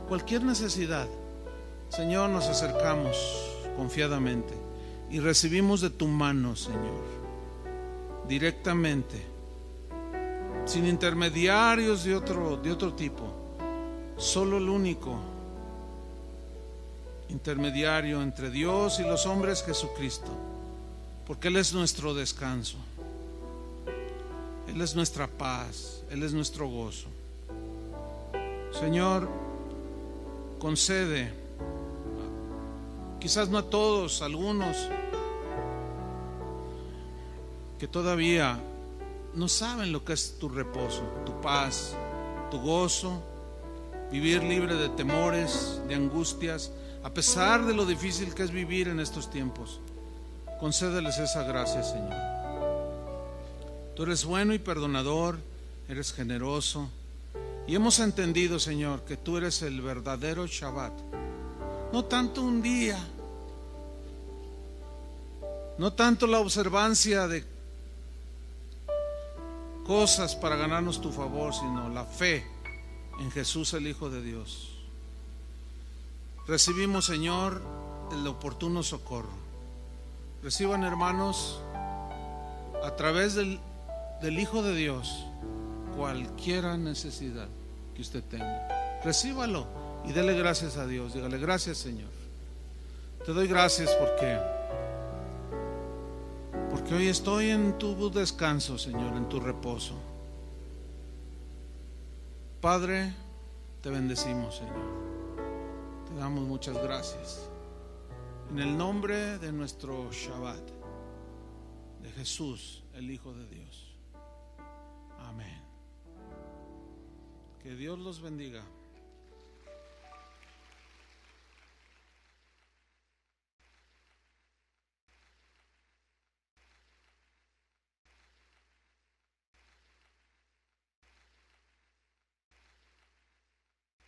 Cualquier necesidad, Señor, nos acercamos confiadamente y recibimos de tu mano, Señor, directamente, sin intermediarios de otro tipo. Solo el único intermediario entre Dios y los hombres, Jesucristo, porque Él es nuestro descanso, Él es nuestra paz, Él es nuestro gozo. Señor, concede, quizás no a todos, algunos que todavía no saben lo que es tu reposo, tu paz, tu gozo, vivir libre de temores, de angustias, a pesar de lo difícil que es vivir en estos tiempos. Concédeles esa gracia, Señor. Tú eres bueno y perdonador, eres generoso, y hemos entendido, Señor, que tú eres el verdadero Shabbat. No tanto un día, no tanto la observancia de cosas para ganarnos tu favor, sino la fe en Jesús, el Hijo de Dios. Recibimos, Señor, el oportuno socorro. Reciban, hermanos, a través del Hijo de Dios, cualquiera necesidad que usted tenga. Recíbalo y dele gracias a Dios. Dígale: gracias, Señor. Te doy gracias porque hoy estoy en tu descanso, Señor, en tu reposo. Padre, te bendecimos, Señor. Te damos muchas gracias. En el nombre de nuestro Shabbat, de Jesús, el Hijo de Dios. Amén. Que Dios los bendiga.